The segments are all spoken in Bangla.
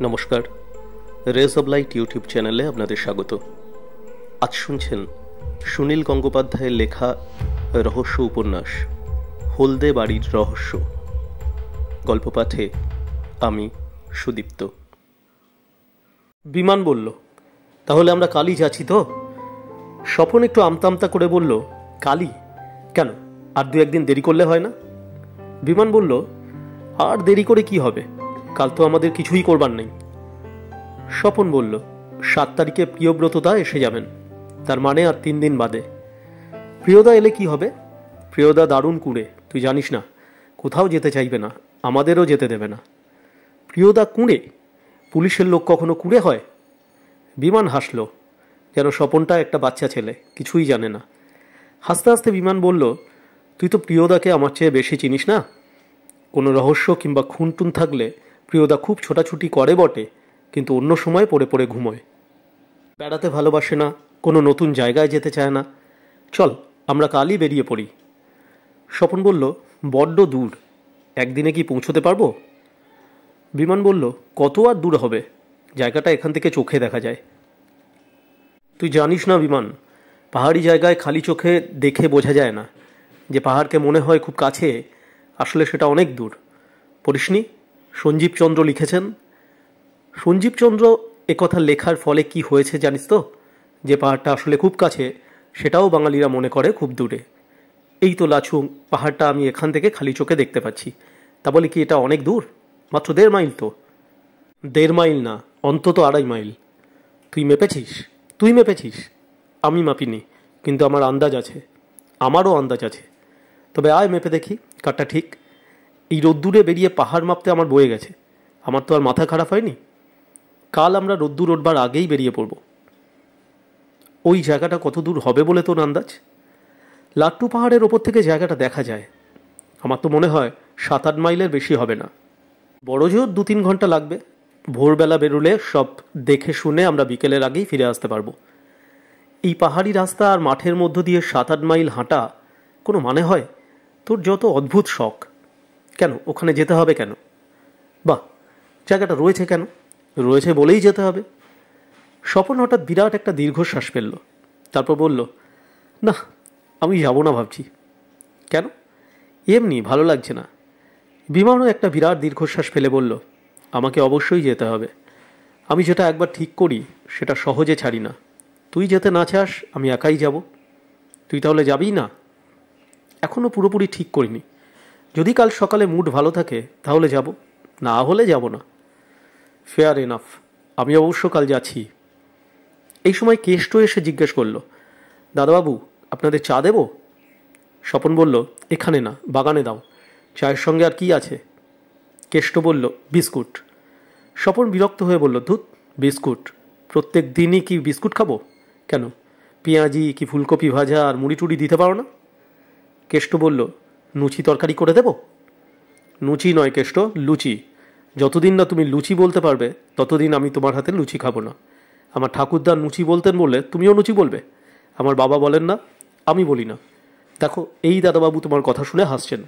নমস্কার, রেজ অব লাইট ইউটিউব চ্যানেলে আপনাদের স্বাগত। আজ শুনছেন সুনীল গঙ্গোপাধ্যায়ের লেখা রহস্য উপন্যাস হলদে বাড়ির রহস্য। গল্প পাঠে আমি সুদীপ্ত। বিমান বলল, তাহলে আমরা কালই যাচ্ছি তো? স্বপন একটু আমতা আমতা করে বলল, কালই কেন? আর দু একদিন দেরি করলে হয় না? বিমান বলল, আর দেরি করে কি হবে, কাল তো আমাদের কিছুই করবার নেই। স্বপন বলল, 7 তারিখে প্রিয়ব্রতদা এসে যাবেন, তার মানে আর 3 দিন বাদে। প্রিয়দা এলে কি হবে? প্রিয়দা দারুণ কুঁড়ে, তুই জানিস না, কোথাও যেতে চাইবে না, আমাদেরও যেতে দেবে না। প্রিয়দা কুঁড়ে? পুলিশের লোক কখনো কুঁড়ে হয়? বিমান হাসল, যেন স্বপনটা একটা বাচ্চা ছেলে, কিছুই জানে না। হাসতে হাসতে বিমান বলল, তুই তো প্রিয়দাকে আমার চেয়ে বেশি চিনিস না। কোনো রহস্য কিংবা খুনটুন থাকলে প্রিয়দা খুব ছোটাছুটি করে বটে, কিন্তু অন্য সময় পড়ে পড়ে ঘুমোয়। বেড়াতে ভালোবাসে না, কোনো নতুন জায়গায় যেতে চায় না। চল আমরা কালই বেরিয়ে পড়ি। স্বপন বলল, বড্ড দূর, একদিনে কি পৌঁছতে পারবো? বিমান বলল, কত আর দূর হবে, জায়গাটা এখান থেকে চোখে দেখা যায়। তুই জানিস না বিমান, পাহাড়ি জায়গায় খালি চোখে দেখে বোঝা যায় না। যে পাহাড়কে মনে হয় খুব কাছে, আসলে সেটা অনেক দূর। পড়িসনি? সঞ্জীবচন্দ্র লিখেছেন। সঞ্জীবচন্দ্র একথা লেখার ফলে কি হয়েছে জানিস তো? যে পাহাড়টা আসলে খুব কাছে, সেটাও বাঙালিরা মনে করে খুব দূরে। এই তো লাচুং, পাহাড়টা আমি এখান থেকে খালি চোখে দেখতে পাচ্ছি, তা বলে কি এটা অনেক দূর? মাত্র 1.5 মাইল তো। 1.5 মাইল না, অন্তত 2.5 মাইল। তুই মেপেছিস? তুই মেপেছিস? আমি মাপিনি, কিন্তু আমার আন্দাজ আছে। আমারও আন্দাজ আছে। তবে আয় মেপে দেখি কারটা ঠিক। এই রোদ্দুরে বেরিয়ে পাহাড় মাপতে আমার বয়ে গেছে, আমার তো আর মাথা খারাপ হয়নি। কাল আমরা রোদ্দুর ওঠবার আগেই বেরিয়ে পড়ব। ওই জায়গাটা কত দূর হবে বলে তোর আন্দাজ? লাট্টু পাহাড়ের ওপর থেকে জায়গাটা দেখা যায়। আমার তো মনে হয় 7-8 মাইলের বেশি হবে না। বড় জোর 2-3 ঘন্টা লাগবে। ভোরবেলা বেরোলে সব দেখে শুনে আমরা বিকেলের আগেই ফিরে আসতে পারবো। এই পাহাড়ি রাস্তা আর মাঠের মধ্য দিয়ে 7-8 মাইল হাঁটা কোনো মানে হয়? তোর যত অদ্ভুত শখ। কেন ওখানে যেতে হবে কেন? বাহ, জায়গাটা রয়েছে কেন? রয়েছে বলেই যেতে হবে। স্বপন হঠাৎ বিরাট একটা দীর্ঘশ্বাস ফেলল, তারপর বলল, না, আমি যাব না ভাবছি। কেন? এমনি ভালো লাগছে না। বিমানও একটা বিরাট দীর্ঘশ্বাস ফেলে বলল, আমাকে অবশ্যই যেতে হবে। আমি যেটা একবার ঠিক করি সেটা সহজে ছাড়ি না। তুই যেতে না চাস, আমি একাই যাব। তুই তাহলে যাবিই না? এখনও পুরোপুরি ঠিক করিনি। যদি কাল সকালে মুড ভালো থাকে তাহলে যাব, না হলে যাব না। ফেয়ার এনাফ, আমি অবশ্য কাল যাচ্ছি। এই সময় কেষ্ট এসে জিজ্ঞেস করল, দাদাবাবু, আপনাদের চা দেব? স্বপন বলল, এখানে না, বাগানে দাও। চায়ের সঙ্গে আর কি আছে? কেষ্ট বলল, বিস্কুট। স্বপন বিরক্ত হয়ে বলল, ধুত, বিস্কুট? প্রত্যেক দিনই কি বিস্কুট খাবো? কেন, পেঁয়াজি কি ফুলকপি ভাজা আর মুড়ি টুড়ি দিতে পারো না? কেষ্ট বলল, লুচি তরকারি করে দেব? লুচি নয় কেষ্ট, লুচি। যতদিন না তুমি লুচি বলতে পারবে ততদিন আমি তোমার হাতে লুচি খাবো না। আমার ঠাকুরদা লুচি বলতেন বললে তুমিও লুচি বলবে? আমার বাবা বলেন না, আমি বলি না। দেখো, এই দাদাবাবু তোমার কথা শুনে হাসছেন।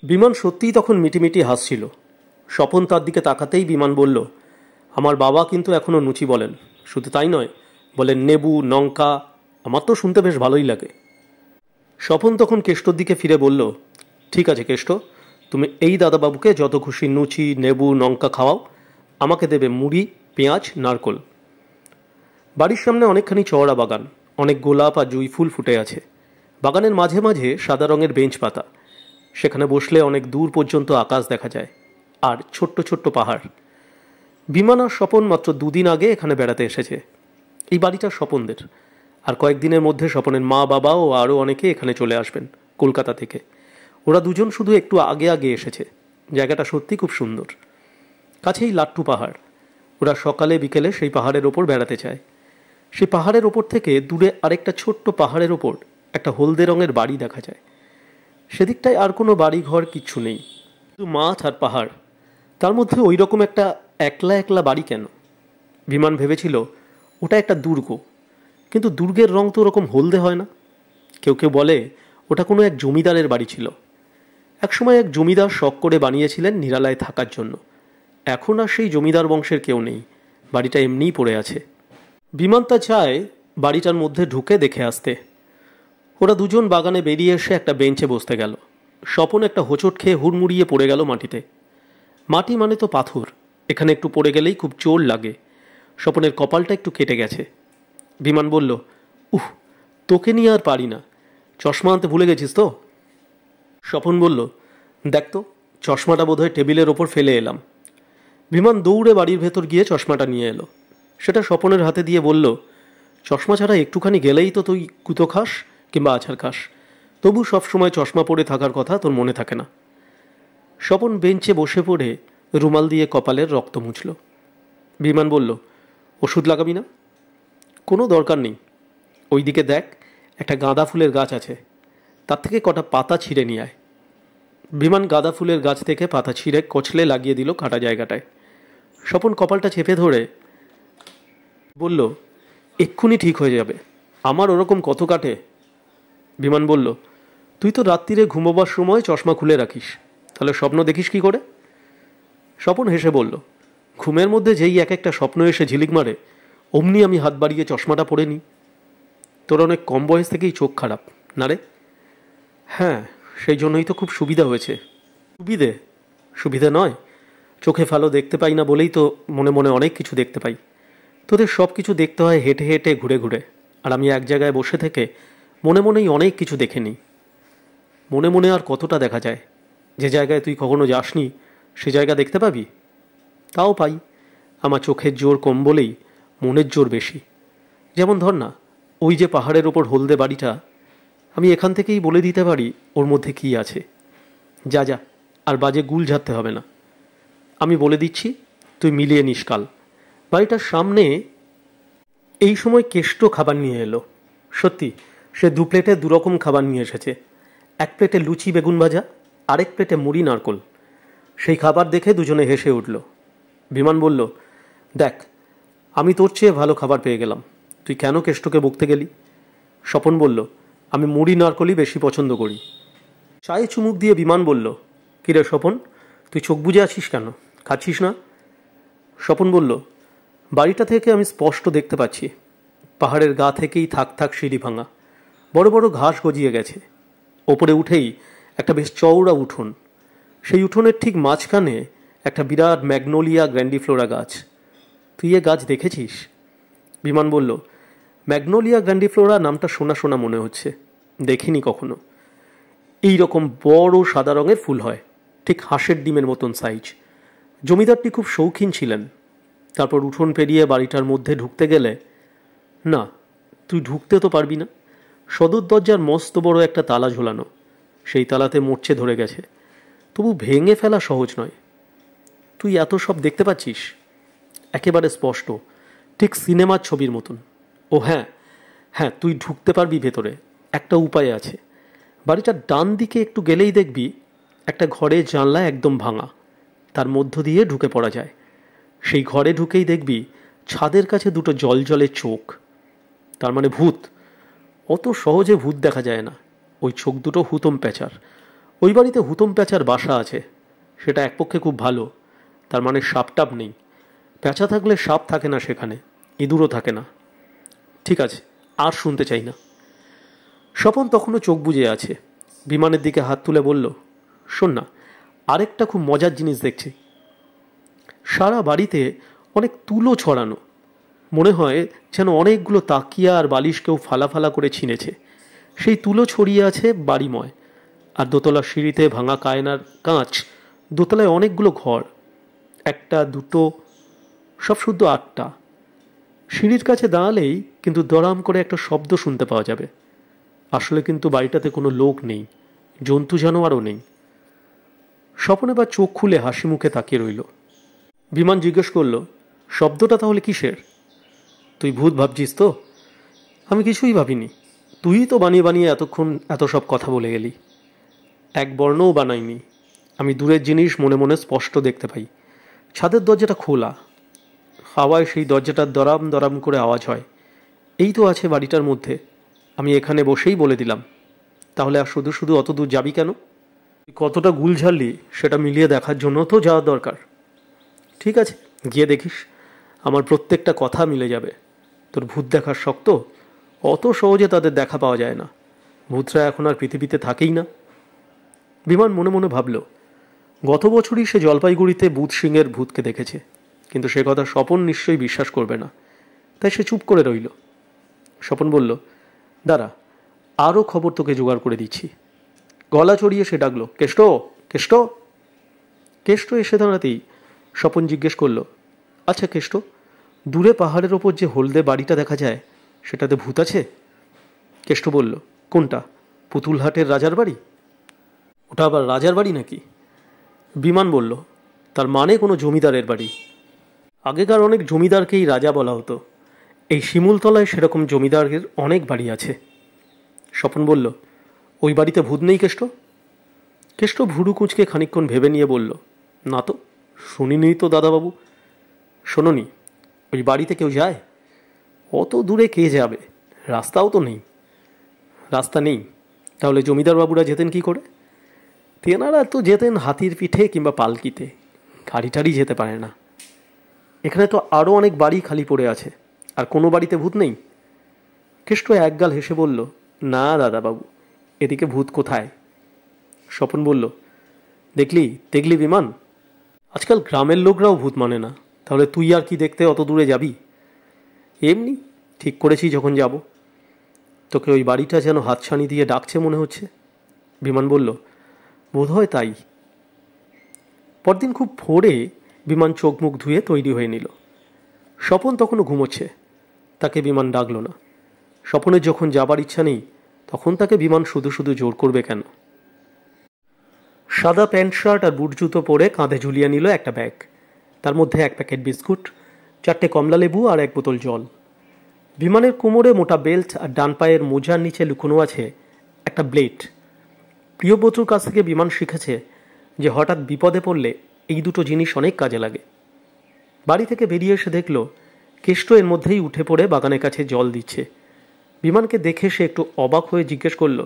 বিমান সত্যিই তখন মিটিমিটি হাসছিল। স্বপন তার দিকে তাকাতেই বিমান বলল, আমার বাবা কিন্তু এখনও লুচি বলেন। শুধু তাই নয়, বলেন নেবু, লঙ্কা। আমার তো শুনতে বেশ ভালোই লাগে। স্বপন তখন কেষ্টর দিকে ফিরে বলল, ঠিক আছে কেষ্ট, তুমি এই দাদাবাবুকে যত খুশি লুচি, নেবু, লঙ্কা খাওয়াও, আমাকে দেবে মুড়ি, পেঁয়াজ, নারকোল। বাড়ির সামনে অনেকখানি চওড়া বাগান, অনেক গোলাপ আর জুঁই ফুল ফুটে আছে। বাগানের মাঝে মাঝে সাদা রঙের বেঞ্চ পাতা, সেখানে বসলে অনেক দূর পর্যন্ত আকাশ দেখা যায়, আর ছোট্ট ছোট্ট পাহাড়। বিমান আর স্বপন মাত্র 2 দিন আগে এখানে বেড়াতে এসেছে। এই বাড়িটা স্বপনদের, আর কয়েকদিনের মধ্যে স্বপনের মা, বাবা ও আরও অনেকে এখানে চলে আসবেন কলকাতা থেকে। ওরা দুজন শুধু একটু আগে আগে এসেছে। জায়গাটা সত্যি খুব সুন্দর। কাছেই লাট্টু পাহাড়। ওরা সকালে বিকেলে সেই পাহাড়ের ওপর বেড়াতে চায়। সেই পাহাড়ের ওপর থেকে দূরে আরেকটা ছোট্ট পাহাড়ের ওপর একটা হলদে রঙের বাড়ি দেখা যায়। সেদিকটায় আর কোনো বাড়ি ঘর কিচ্ছু নেই, শুধু মাঠ আর পাহাড়। তার মধ্যে ওই রকম একটা একলা একলা বাড়ি কেন? বিমান ভেবেছিল ওটা একটা দুর্গ, কিন্তু দুর্গের রং তো ওরকম হলদে হয় না। কেউ কেউ বলে ওটা কোনো এক জমিদারের বাড়ি ছিল। একসময় এক জমিদার শখ করে বানিয়েছিলেন নিরালায় থাকার জন্য, এখন আর সেই জমিদার বংশের কেউ নেই, বাড়িটা এমনিই পড়ে আছে। বিমান তা চায় বাড়িটার মধ্যে ঢুকে দেখে আসতে। ওরা দুজন বাগানে বেরিয়ে এসে একটা বেঞ্চে বসতে গেল। স্বপন একটা হোঁচট খেয়ে হুড়মুড়িয়ে পড়ে গেল মাটিতে। মাটি মানে তো পাথর, এখানে একটু পড়ে গেলেই খুব জোর লাগে। স্বপনের কপালটা একটু কেটে গেছে। বিমান বলল, উহ, তোকে নিয়ে আর পারি না, চশমা আনতে ভুলে গেছিস তো? স্বপন বলল, দেখ তো, চশমাটা বোধহয় টেবিলের ওপর ফেলে এলাম। বিমান দৌড়ে বাড়ির ভেতর গিয়ে চশমাটা নিয়ে এলো। সেটা স্বপনের হাতে দিয়ে বলল, চশমা ছাড়া একটুখানি গেলেই তো তুই কুতো খাস কিংবা আছাড় খাস, তবু সবসময় চশমা পরে থাকার কথা তোর মনে থাকে না। স্বপন বেঞ্চে বসে পড়ে রুমাল দিয়ে কপালের রক্ত মুছল। বিমান বলল, ওষুধ লাগাবি না? কোনো দরকার নেই। ওইদিকে দেখ, একটা গাঁদা ফুলের গাছ আছে, তার থেকে কটা পাতা ছিঁড়ে নিয়ে আয়। বিমান গাঁদা ফুলের গাছ থেকে পাতা ছিঁড়ে কচলে লাগিয়ে দিল কাটা জায়গাটায়। স্বপন কপালটা চেপে ধরে বলল, এক্ষুনি ঠিক হয়ে যাবে, আমার ওরকম কত কাটে। বিমান বলল, তুই তো রাত্রিরে ঘুমোবার সময় চশমা খুলে রাখিস, তাহলে স্বপ্ন দেখিস কি করে? স্বপন হেসে বলল, ঘুমের মধ্যে যেই এক একটা স্বপ্ন এসে ঝিলিক মারে, অমনি আমি হাত বাড়িয়ে চশমাটা পরে নিই। তোর অনেক কম বয়স থেকেই চোখ খারাপ না রে? হ্যাঁ, সেই জন্যই তো খুব সুবিধা হয়েছে। সুবিধে নয়, চোখে ভালো দেখতে পাই না বলেই তো মনে মনে অনেক কিছু দেখতে পাই। তোদের সব কিছু দেখতে হয় হেঁটে হেঁটে ঘুরে ঘুরে, আর আমি এক জায়গায় বসে থেকে মনে মনেই অনেক কিছু দেখে নিই। মনে মনে আর কতটা দেখা যায়? যে জায়গায় তুই কখনো যাসনি সে জায়গা দেখতে পাবি? তাও পাই, আমার চোখের জোর কম বলেই মনের জোর বেশি। যেমন ধর না, ওই যে পাহাড়ের ওপর হলদে বাড়িটা, আমি এখান থেকেই বলে দিতে পারি ওর মধ্যে কী আছে। যা যা, আর বাজে গুল ঝাড়তে হবে না, আমি বলে দিচ্ছি, তুই মিলিয়ে নিস কাল। বাড়িটার সামনে এই সময় কেষ্ট খাবার নিয়ে এলো। সত্যি, সে 2 প্লেটে 2 রকম খাবার নিয়ে এসেছে। 1 প্লেটে লুচি বেগুন ভাজা, আরেক প্লেটে মুড়ি নারকোল। সেই খাবার দেখে দুজনে হেসে উঠল। বিমান বলল, দেখ, আমি তোর চেয়ে ভালো খাবার পেয়ে গেলাম, তুই কেন কেষ্টকে বকতে গেলি? স্বপন বলল, আমি মুড়ি নারকোলই বেশি পছন্দ করি। চায়ে চুমুক দিয়ে বিমান বলল, কিরে স্বপন, তুই চোখ বুজে আছিস কেন, খাচ্ছিস না? স্বপন বলল, বাড়িটা থেকে আমি স্পষ্ট দেখতে পাচ্ছি, পাহাড়ের গা থেকেই থাক থাক সিঁড়ি ভাঙা, বড় বড় ঘাস গজিয়ে গেছে। ওপরে উঠেই একটা বেশ চওড়া উঠোন, সেই উঠোনের ঠিক মাঝখানে একটা বিরাট ম্যাগনোলিয়া গ্র্যান্ডিফ্লোরা গাছ। তুই এ গাছ দেখেছিস? বিমান বলল, ম্যাগনোলিয়া গ্র্যান্ডিফ্লোরা নামটা শোনা শোনা মনে হচ্ছে, দেখিনি কখনো। এই রকম বড় সাদা রঙের ফুল হয়, ঠিক হাঁসের ডিমের মতন সাইজ। জমিদারটি খুব শৌখিন ছিলেন। তারপর উঠোন পেরিয়ে বাড়িটার মধ্যে ঢুকতে গেলে, না, তুই ঢুকতে তো পারবি না। সদর দরজার মস্ত বড় একটা তালা ঝোলানো, সেই তালাতে মরচে ধরে গেছে, তবু ভেঙে ফেলা সহজ নয়। তুই এত সব দেখতে পাচ্ছিস? একেবারে স্পষ্ট, ঠিক সিনেমার ছবির মতন। ও হ্যাঁ হ্যাঁ, তুই ঢুকতে পারবি ভেতরে, একটা উপায় আছে। বাড়িটার ডান দিকে একটু গেলেই দেখবি একটা ঘরের জানলা একদম ভাঙা, তার মধ্য দিয়ে ঢুকে পড়া যায়। সেই ঘরে ঢুকেই দেখবি ছাদের কাছে 2টো জলজলে চোখ, তার মানে ভূত। অত সহজে ভূত দেখা যায় না, ওই চোখ দুটো হুতম প্যাঁচার। ওই বাড়িতে হুতম প্যাঁচার বাসা আছে, সেটা এক পক্ষে খুব ভালো, তার মানে সাপ টাপ নেই। প্যাঁচা থাকলে সাপ থাকে না সেখানে, ইঁদুরও থাকে না। ঠিক আছে, আর শুনতে চাই না। স্বপন তখনও চোখ বুজে আছে। বিমানের দিকে হাত তুলে বলল, শোন না, আরেকটা খুব মজার জিনিস দেখছি। সারা বাড়িতে অনেক তুলো ছড়ানো, মনে হয় যেন অনেকগুলো তাকিয়া আর বালিশ কেউ ফালা ফালা করে ছিঁড়েছে। সেই তুলো ছড়িয়ে আছে বাড়িময়। আর দোতলা সিঁড়িতে ভাঙা কায়নার কাঁচ, দোতলায় অনেকগুলো ঘর, 1টা 2টো, সব শুদ্ধ 8টা। সিঁড়ির কাছে দাঁড়ালেই কিন্তু দরাম করে একটা শব্দ শুনতে পাওয়া যাবে। আসলে কিন্তু বাড়িটাতে কোনো লোক নেই, জন্তু জানোয়ারও নেই। স্বপনে বা চোখ খুলে হাসি মুখে তাকিয়ে রইল। বিমান জিজ্ঞেস করল, শব্দটা তাহলে কিসের? তুই ভূত ভাবছিস তো? আমি কিছুই ভাবিনি, তুই তো বানিয়ে বানিয়ে এতক্ষণ এত সব কথা বলে গেলি। এক বর্ণও বানাইনি, আমি দূরের জিনিস মনে মনে স্পষ্ট দেখতে পাই। ছাদের দরজাটা খোলা, হাওয়ায় সেই দরজাটার দরাম দরাম করে আওয়াজ হয়। এই তো আছে বাড়িটার মধ্যে, আমি এখানে বসেই বলে দিলাম। তাহলে আর শুধু শুধু অত দূর যাবি কেন? কতটা গুল ঝাড়লি সেটা মিলিয়ে দেখার জন্য তো যাওয়া দরকার। ঠিক আছে, গিয়ে দেখিস, আমার প্রত্যেকটা কথা মিলে যাবে। তোর ভূত দেখার শখ তো, অত সহজে তাদের দেখা পাওয়া যায় না। ভূতরা এখন আর পৃথিবীতে থাকেই না। বিমান মনে মনে ভাবল, গত বছরই সে জলপাইগুড়িতে বুধ সিংয়ের ভূতকে দেখেছে, কিন্তু সে কথা স্বপন নিশ্চয়ই বিশ্বাস করবে না। তাই সে চুপ করে রইল। স্বপন বলল, দাঁড়া, আরও খবর তোকে জোগাড় করে দিচ্ছি। গলা চড়িয়ে সে ডাকলো, কেষ্ট, কেষ্ট। কেষ্ট এসে দাঁড়াতেই স্বপন জিজ্ঞেস করল, আচ্ছা কেষ্ট, দূরে পাহাড়ের ওপর যে হলদে বাড়িটা দেখা যায়, সেটাতে ভূত আছে? কেষ্ট বলল, কোনটা? পুতুলহাটের রাজার বাড়ি? ওটা আবার রাজার বাড়ি নাকি? বিমান বলল, তার মানে কোনো জমিদারের বাড়ি। আগেকার অনেক জমিদারকেই রাজা বলা হতো। এই শিমুলতলায় সেরকম জমিদারের অনেক বাড়ি আছে। স্বপন বলল, ওই বাড়িতে ভূত নেই কেষ্ট? কেষ্ট ভুরু কুঁচকে খানিকক্ষণ ভেবে নিয়ে বলল, না তো, শুনিনি তো দাদাবাবু। শোনোনি? ওই বাড়িতে কেউ যায়? অত দূরে কে যাবে? রাস্তাও তো নেই। রাস্তা নেই? তাহলে জমিদারবাবুরা যেতেন কি করে? তেনারা তো যেতেন হাতির পিঠে কিংবা পালকিতে, গাড়ি টাড়ি যেতে পারে না। এখানে তো আরও অনেক বাড়ি খালি পড়ে আছে, আর কোনো বাড়িতে ভূত নেই? কেষ্ট একগাল হেসে বলল, না দাদাবাবু, এদিকে ভূত কোথায়? স্বপন বলল, দেখলি দেখলি বিমান, আজকাল গ্রামের লোকরাও ভূত মানে না। তাহলে তুই আর কি দেখতে অত দূরে যাবি? এমনি ঠিক করেছি যখন যাব। তোকে ওই বাড়িটা যেন হাতছানি দিয়ে ডাকছে মনে হচ্ছে। বিমান বলল, বোধ হয় তাই। পরদিন খুব ভোরে বিমান চোখ মুখ ধুয়ে তৈরি হয়ে নিল। স্বপন তখনও ঘুমোচ্ছে, তাকে বিমান ডাকল না। স্বপনের যখন যাবার ইচ্ছা নেই, তখন তাকে বিমান শুধু শুধু জোর করবে কেন? সাদা প্যান্ট শার্ট আর বুট জুতো পরে কাঁধে ঝুলিয়ে নিল একটা ব্যাগ। তার মধ্যে এক প্যাকেট বিস্কুট, 4টে কমলা লেবু আর 1 বোতল জল। বিমানের কোমরে মোটা বেল্ট আর ডান পায়ের মোজার নিচে লুকোনো আছে একটা ব্লেড। প্রিয় বন্ধুর কাছ থেকে বিমান শিখেছে যে হঠাৎ বিপদে পড়লে এই দুটো জিনিস অনেক কাজে লাগে। বাড়ি থেকে বেরিয়ে এসে দেখল কেষ্ট এর মধ্যেই উঠে পড়ে বাগানের কাছে জল দিচ্ছে। বিমানকে দেখে সে একটু অবাক হয়ে জিজ্ঞেস করল,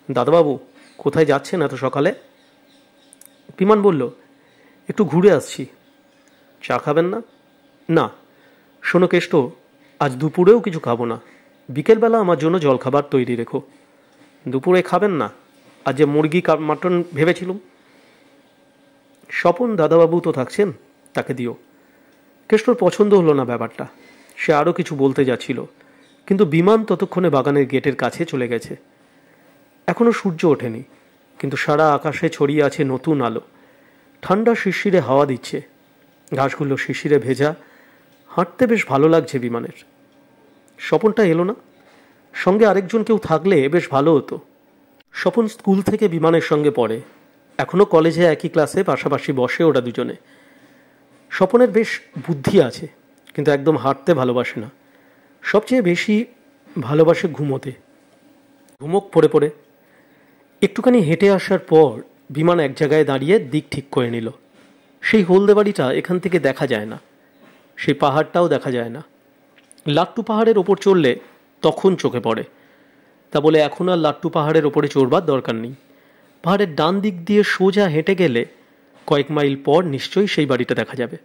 দাদাবাবু, কোথায় যাচ্ছেন এত সকালে? বিমান বলল, একটু ঘুরে আসছি। চা খাবেন না? না। শোনো কেষ্ট, আজ দুপুরেও কিছু খাবো না। বিকেলবেলা আমার জন্য জলখাবার তৈরি রেখো। দুপুরে খাবেন না? আজ যে মুরগি মাটন ভেবেছিলুম। স্বপন দাদাবাবু তো থাকছেন, তাকে দিও। কেষ্টর পছন্দ হলো না ব্যাপারটা। সে আরও কিছু বলতে যাচ্ছিল, কিন্তু বিমান ততক্ষণে বাগানের গেটের কাছে চলে গেছে। এখনও সূর্য ওঠেনি, কিন্তু সারা আকাশে ছড়িয়ে আছে নতুন আলো। ঠান্ডা শিশিরে হাওয়া দিচ্ছে, ঘাসগুলো শিশিরে ভেজা। হাঁটতে বেশ ভালো লাগছে বিমানের। স্বপনটা এলো না? সঙ্গে আরেকজন কেউ থাকলে বেশ ভালো হতো। স্বপন স্কুল থেকে বিমানের সঙ্গে পড়ে, এখনও কলেজে একই ক্লাসে পাশাপাশি বসে ওরা দুজনে। স্বপনের বেশ বুদ্ধি আছে, কিন্তু একদম হাঁটতে ভালোবাসে না। সবচেয়ে বেশি ভালোবাসে ঘুমোতে। ঘুমোক পড়ে পড়ে। একটুখানি হেঁটে আসার পর বিমান এক জায়গায় দাঁড়িয়ে দিক ঠিক করে নিল। সেই হলদে বাড়িটা এখান থেকে দেখা যায় না, সেই পাহাড়টাও দেখা যায় না। লাট্টু পাহাড়ের ওপর চড়লে তখন চোখে পড়ে। তা বলে এখন আর লাট্টু পাহাড়ের ওপরে চড়বার দরকার নেই। পাহাড়ের ডান দিক দিয়ে সোজা হেঁটে গেলে কয়েক মাইল পর নিশ্চয়ই সেই বাড়িটা দেখা যাবে।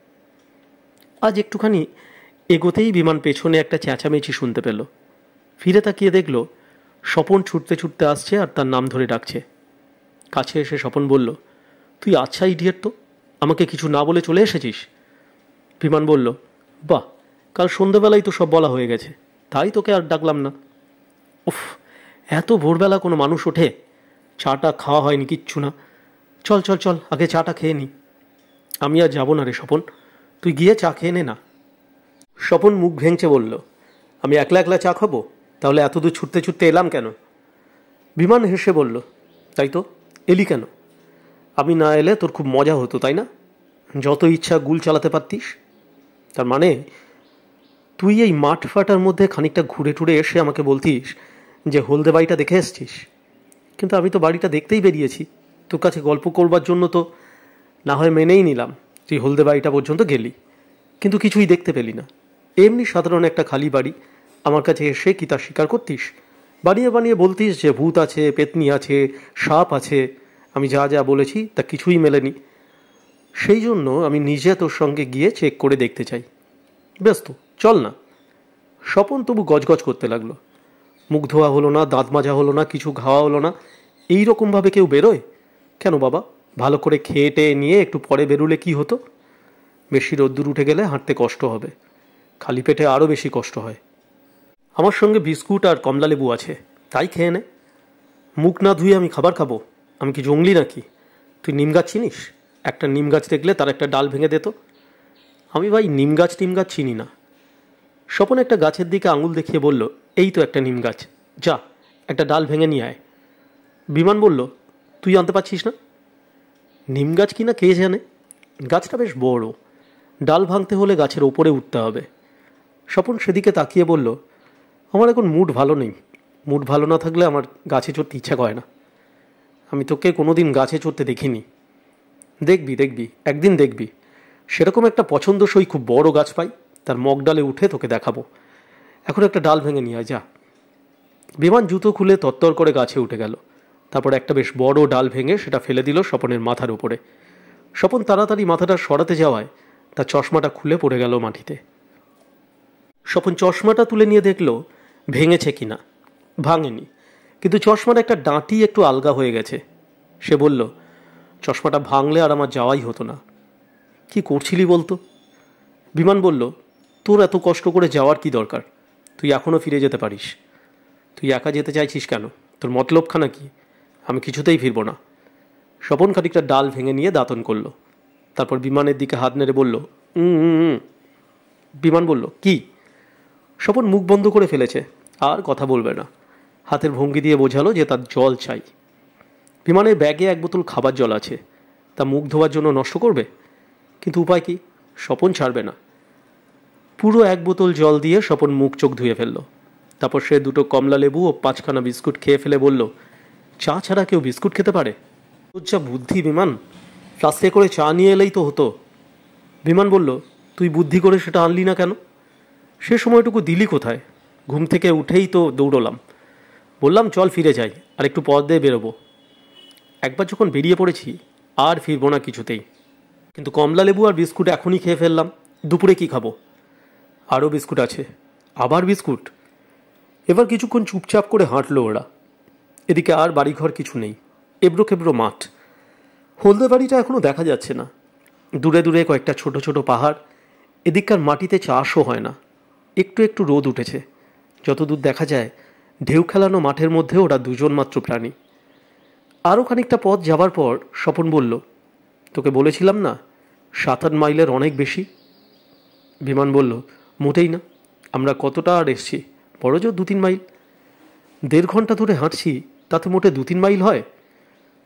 আজ একটুখানি এগোতেই বিমান পেছনে একটা চেঁচামেচি শুনতে পেল। ফিরে তাকিয়ে দেখল স্বপন ছুটতে ছুটতে আসছে আর তার নাম ধরে ডাকছে। কাছে এসে স্বপন বলল, তুই আচ্ছা ইডিয়েট তো, আমাকে কিছু না বলে চলে এসেছিস? বিমান বলল, বাহ, কাল সন্ধ্যাবেলায় তো সব বলা হয়ে গেছে, তাই তোকে আর ডাকলাম না। উফ, এত ভোরবেলা কোনো মানুষ ওঠে? চাটা খাওয়া হয়নি, কিচ্ছু না। চল চল চল, আগে চাটা খেয়ে নি। আমি আর যাবো না রে স্বপন, তুই গিয়ে চা খেয়ে নে না। স্বপন মুখ ভেঙচে বলল, আমি একলা একলা চা খাবো? তাহলে এতদূর ছুটতে ছুটতে এলাম কেন? বিমান হেসে বলল, তাই তো, এলি কেন? আমি না এলে তোর খুব মজা হতো, তাই না? যত ইচ্ছা গুল চালাতে পারতিস। তার মানে তুই এই মাঠ ফাটার মধ্যে খানিকটা ঘুরে টুরে এসে আমাকে বলতিস যে হলদে বাড়িটা দেখে এসছিস। কিন্তু আমি তো বাড়িটা দেখতেই বেরিয়েছি, তোর কাছে গল্প করবার জন্য। তো না হয় মেনেই নিলাম তুই হলদে বাড়িটা পর্যন্ত গেলি, কিন্তু কিছুই দেখতে পেলি না। এমনি সাধারণ একটা খালি বাড়ি, আমার কাছে এসে কি তা স্বীকার করতিস? বানিয়ে বানিয়ে বলতিস যে ভূত আছে, পেতনি আছে, সাপ আছে। আমি যা যা বলেছি তা কিছুই মেলেনি। সেই জন্য আমি নিজে তোর সঙ্গে গিয়ে চেক করে দেখতে চাই। ব্যস্ত, চল না। স্বপন তবু গজগজ করতে লাগলো। মুখ ধোয়া হলো না, দাঁত মাজা হলো না, কিছু খাওয়া হলো না। এই রকমভাবে কেউ বেরোয় কেন বাবা? ভালো করে খেয়ে টেয়ে নিয়ে একটু পরে বেরোলে কি হতো? বেশি রোদ্দুর উঠে গেলে হাঁটতে কষ্ট হবে, খালি পেটে আরও বেশি কষ্ট হয়। আমার সঙ্গে বিস্কুট আর কমলা লেবু আছে, তাই খেয়ে নে। মুখ না ধুয়ে আমি খাবার খাবো? আমি কি জঙ্গলি নাকি? তুই নিম গাছ চিনিস? একটা নিম গাছ দেখলে তার একটা ডাল ভেঙে দিত। আমি ভাই নিম গাছ চিনি না। স্বপন একটা গাছের দিকে আঙুল দেখিয়ে বলল, এই তো একটা নিম গাছ, যা একটা ডাল ভেঙে নিয়ে আয়। বিমান বলল, তুই আনতে পারছিস না? নিম গাছ কিনা কে জানে, গাছটা বেশ বড়, ডাল ভাঙতে হলে গাছের ওপরে উঠতে হবে। স্বপন সেদিকে তাকিয়ে বলল, আমার এখন মুড ভালো নেই। মুড ভালো না থাকলে আমার গাছে চড়তে ইচ্ছা করে না। আমি তোকে কোনোদিন গাছে চড়তে দেখিনি। দেখবি একদিন দেখবি, সেরকম একটা পছন্দসই খুব বড় গাছ পাই, তার মগ ডালে উঠে তোকে দেখাবো। এখন একটা ডাল ভেঙে নিয়ে আয়, যা। বিমান জুতো খুলে তত্তর করে গাছে উঠে গেল। তারপর একটা বেশ বড় ডাল ভেঙে সেটা ফেলে দিল স্বপনের মাথার উপরে। স্বপন তাড়াতাড়ি মাথাটা সরাতে যাওয়ায় তার চশমাটা খুলে পড়ে গেল মাটিতে। স্বপন চশমাটা তুলে নিয়ে দেখল ভেঙেছে কিনা। ভাঙেনি, কিন্তু চশমার একটা ডাঁটি একটু আলগা হয়ে গেছে। সে বলল, চশমাটা ভাঙলে আর আমার যাওয়াই হতো না। কি করছিলি বলতো? বিমান বলল, তোর এত কষ্ট করে যাওয়ার কি দরকার? তুই এখনও ফিরে যেতে পারিস। তুই একা যেতে চাইছিস কেন? তোর মতলবখানা কি? আমি কিছুতেই ফিরব না। স্বপন খানিকটা ডাল ভেঙে নিয়ে দাঁতন করল। তারপর বিমানের দিকে হাত নেড়ে বলল, বিমান বলল, কি? স্বপন মুখ বন্ধ করে ফেলেছে, আর কথা বলবে না। হাতের ভঙ্গি দিয়ে বোঝালো যে তার জল চাই। বিমানের ব্যাগে এক বোতল খাবার জল আছে, তা মুখ ধোয়ার জন্য নষ্ট করবে? কিন্তু উপায় কি? স্বপন ছাড়বে না। পুরো এক বোতল জল দিয়ে স্বপন মুখ চোখ ধুয়ে ফেলল। তারপর সে দুটো কমলা লেবু ও 5খানা বিস্কুট খেয়ে ফেলে বলল, চা ছাড়া কেউ বিস্কুট খেতে পারে? তোর যা বুদ্ধি বিমান, ফ্লাস্কে করে চা নিয়ে এলেই তো হতো। বিমান বলল, তুই বুদ্ধি করে সেটা আনলি না কেন? সে সময়টুকু দিলি কোথায়? ঘুম থেকে উঠেই তো দৌড়লাম, বললাম চল ফিরে যাই, আর একটু পথ দিয়ে বেরোবো। একবার যখন বেরিয়ে পড়েছি আর ফিরবো না কিছুতেই। কিন্তু কমলা লেবু আর বিস্কুট এখনই খেয়ে ফেললাম, দুপুরে কি খাবো? আরও বিস্কুট আছে। আবার বিস্কুট? এবার কিছুক্ষণ চুপচাপ করে হাঁটলো ওরা। এদিকে আর বাড়িঘর কিছু নেই, এবড়ো খেবড়ো মাঠ। হলদে বাড়িটা এখনও দেখা যাচ্ছে না। দূরে দূরে কয়েকটা ছোট ছোট পাহাড়। এদিককার মাটিতে চাষও হয় না, একটু একটু রোদ উঠেছে। যতদূর দেখা যায় ঢেউ খেলানো মাঠের মধ্যে ওরা দুজন মাত্র প্রাণী। আরও খানিকটা পথ যাবার পর স্বপন বলল, তোকে বলেছিলাম না 7-8 মাইলের অনেক বেশি? বিমান বলল, মোটেই না। আমরা কতটা আর এসছি, বড় জোর 2-3 মাইল। 1.5 ঘন্টা ধরে হাঁটছি, তাতে মোটে 2-3 মাইল হয়?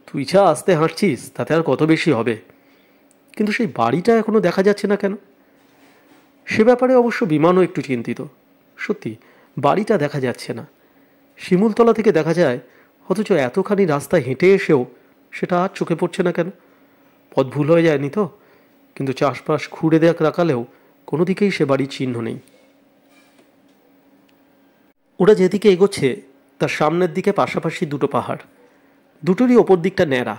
তুই যা আস্তে হাঁটছিস তাতে আর কত বেশি হবে। কিন্তু সেই বাড়িটা এখনও দেখা যাচ্ছে না কেন? সে ব্যাপারে অবশ্য বিমানও একটু চিন্তিত। সত্যি বাড়িটা দেখা যাচ্ছে না। শিমুলতলা থেকে দেখা যায়, অথচ এতখানি রাস্তা হেঁটে এসেও সেটা আর চোখে পড়ছে না কেন? পথ ভুল হয়ে যায়নি তো? কিন্তু চাষবাস খুঁড়ে রাখালেও কোনো দিকেই সে বাড়ির চিহ্ন নেই। ওরা যেদিকে এগোচ্ছে তার সামনের দিকে পাশাপাশি দুটো পাহাড়, দুটোরই ওপর দিকটা ন্যাড়া।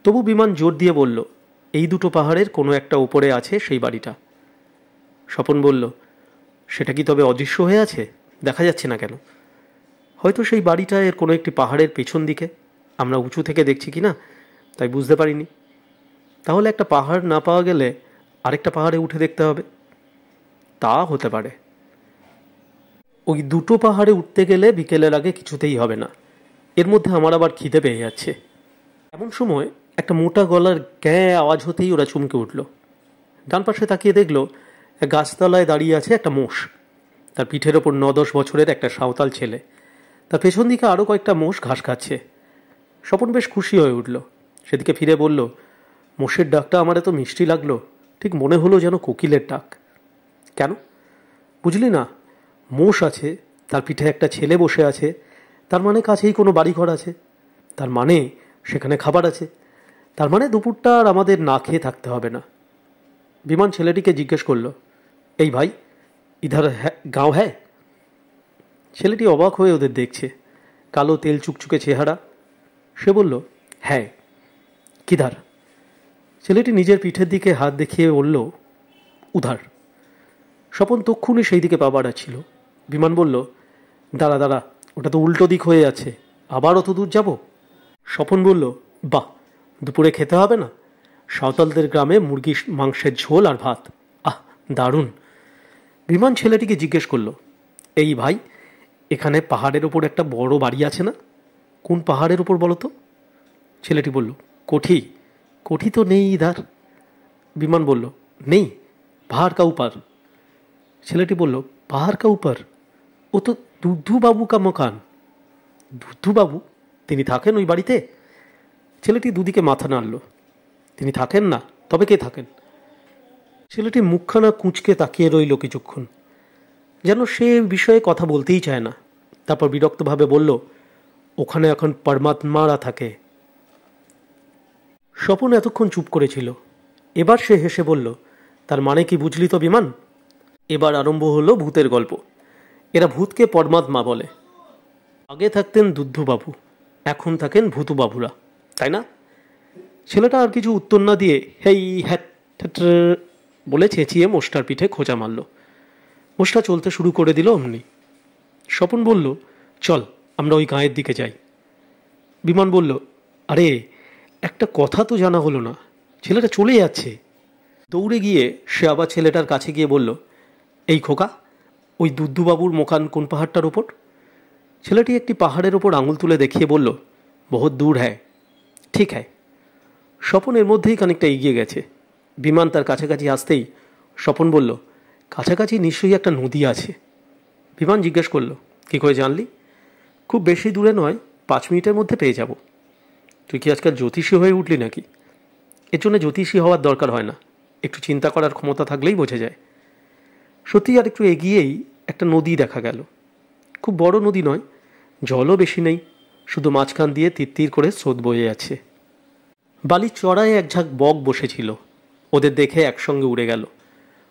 তবু বিমান জোর দিয়ে বলল, এই দুটো পাহাড়ের কোনো একটা ওপরে আছে সেই বাড়িটা। স্বপন বলল, সেটা কি তবে অদৃশ্য হয়ে আছে, দেখা যাচ্ছে না কেন? হয়তো সেই বাড়িটা এর কোনো একটি পাহাড়ের পেছন দিকে, আমরা উঁচু থেকে দেখছি কি না তাই বুঝতে পারিনি। তাহলে একটা পাহাড় না পাওয়া গেলে আরেকটা পাহাড়ে উঠে দেখতে হবে। তা হতে পারে। ওই দুটো পাহাড়ে উঠতে গেলে বিকেলের আগে কিছুতেই হবে না। এর মধ্যে আমার আবার খিদে পেয়ে যাচ্ছে। এমন সময় একটা মোটা গলার গ্যাঁ আওয়াজ হতেই ওরা চমকে উঠল। ডান পাশে তাকিয়ে দেখল গাছতলায় দাঁড়িয়ে আছে একটা মোষ। তার পিঠের ওপর 9-10 বছরের একটা সাঁওতাল ছেলে। তার পেছন দিকে আরও কয়েকটা মোষ ঘাস খাচ্ছে। স্বপন বেশ খুশি হয়ে উঠল। সেদিকে ফিরে বলল, মোষের ডাকটা আমার এত মিষ্টি লাগলো, ঠিক মনে হলো যেন কোকিলের ডাক। কেন বুঝলি না? মোষ আছে, তার পিঠে একটা ছেলে বসে আছে, তার মানে কাছেই কোনো বাড়িঘর আছে, তার মানে সেখানে খাবার আছে, তার মানে দুপুরটা আর আমাদের না খেয়ে থাকতে হবে না। বিমান ছেলেটিকে জিজ্ঞেস করল, এই ভাই, ইধার গাঁও হ্যাঁ? ছেলেটি অবাক হয়ে ওদের দেখছে। কালো তেল চুকচুকে চেহারা। সে বলল, হ্যাঁ। কিধার? ছেলেটি নিজের পিঠের দিকে হাত দেখিয়ে বলল, উধার। স্বপন তক্ষুনি সেই দিকে পা বাড়াচ্ছিল। বিমান বলল, দাঁড়া দাঁড়া, ওটা তো উল্টো দিক হয়ে আছে, আবার অত দূর যাব? স্বপন বলল, বাহ, দুপুরে খেতে হবে না? সাঁওতালদের গ্রামে মুরগির মাংসের ঝোল আর ভাত, আহ দারুণ। বিমান ছেলেটিকে জিজ্ঞেস করল, এই ভাই, এখানে পাহাড়ের ওপর একটা বড় বাড়ি আছে না? কোন পাহাড়ের ওপর বলো তো? ছেলেটি বলল, কোঠি। কোঠি তো নেই ইধার। বিমান বলল, নেই, পাহাড় কা উপার। ছেলেটি বলল, পাহাড় কা উপার? ও তো দুদ্ধুবাবু কা মকান। দুদ্ধুবাবু? তিনি থাকেন ওই বাড়িতে? ছেলেটি দুদিকে মাথা নাড়ল। তিনি থাকেন না, তবে কে থাকেন? ছেলেটি মুখখানা কুঁচকে তাকিয়ে রইল কিছুক্ষণ, যেন সে বিষয়ে কথা বলতেই চায় না। তারপর বিরক্তভাবে বলল, ওখানে এখন পরমাত্মারা থাকে। স্বপন এতক্ষণ চুপ করেছিল। এবার সে হেসে বলল, তার মানে কি বুঝলি তো বিমান? এবার আরম্ভ হলো ভূতের গল্প। এরা ভূতকে পরমাত্মা বলে। আগে থাকতেন দুদ্ধুবাবু, এখন থাকেন ভূতুবাবুরা, তাই না? ছেলেটা আর কিছু উত্তর না দিয়ে হেই হ্যাট বলে চেঁচিয়ে মোষটার পিঠে খোঁচা মারল। মোষটা চলতে শুরু করে দিল অমনি। স্বপন বলল, চল আমরা ওই গাঁয়ের দিকে যাই। বিমান বলল, আরে একটা কথা তো জানা হলো না, ছেলেটা চলে যাচ্ছে। দৌড়ে গিয়ে সে আবার ছেলেটার কাছে গিয়ে বলল, এই খোকা, ওই দুদ্ধুবাবুর মোকান কোন পাহাড়টার ওপর? ছেলেটি একটি পাহাড়ের ওপর আঙুল তুলে দেখিয়ে বলল, বহুত দূর হ্যায়। ঠিক হ্যায়। স্বপন এর মধ্যেই খানিকটা এগিয়ে গেছে। বিমান তার কাছাকাছি আসতেই স্বপন বলল, কাছাকাছি নিশ্চয়ই একটা নদী আছে। বিমান জিজ্ঞেস করল, কী করে জানলি? খুব বেশি দূরে নয়, 5 মিনিটের মধ্যে পেয়ে যাব। তুই কি আজকাল জ্যোতিষী হয়ে উঠলি নাকি? এর জন্য জ্যোতিষী হওয়ার দরকার হয় না, একটু চিন্তা করার ক্ষমতা থাকলেই বোঝা যায়। সত্যি আর একটু এগিয়েই একটা নদী দেখা গেল। খুব বড় নদী নয়, জলও বেশি নেই, শুধু মাঝখান দিয়ে তিত্তির করে স্রোত বয়ে আছে। বালির চড়ায় এক ঝাঁক বক বসেছিল। ওদের দেখে একসঙ্গে উড়ে গেল।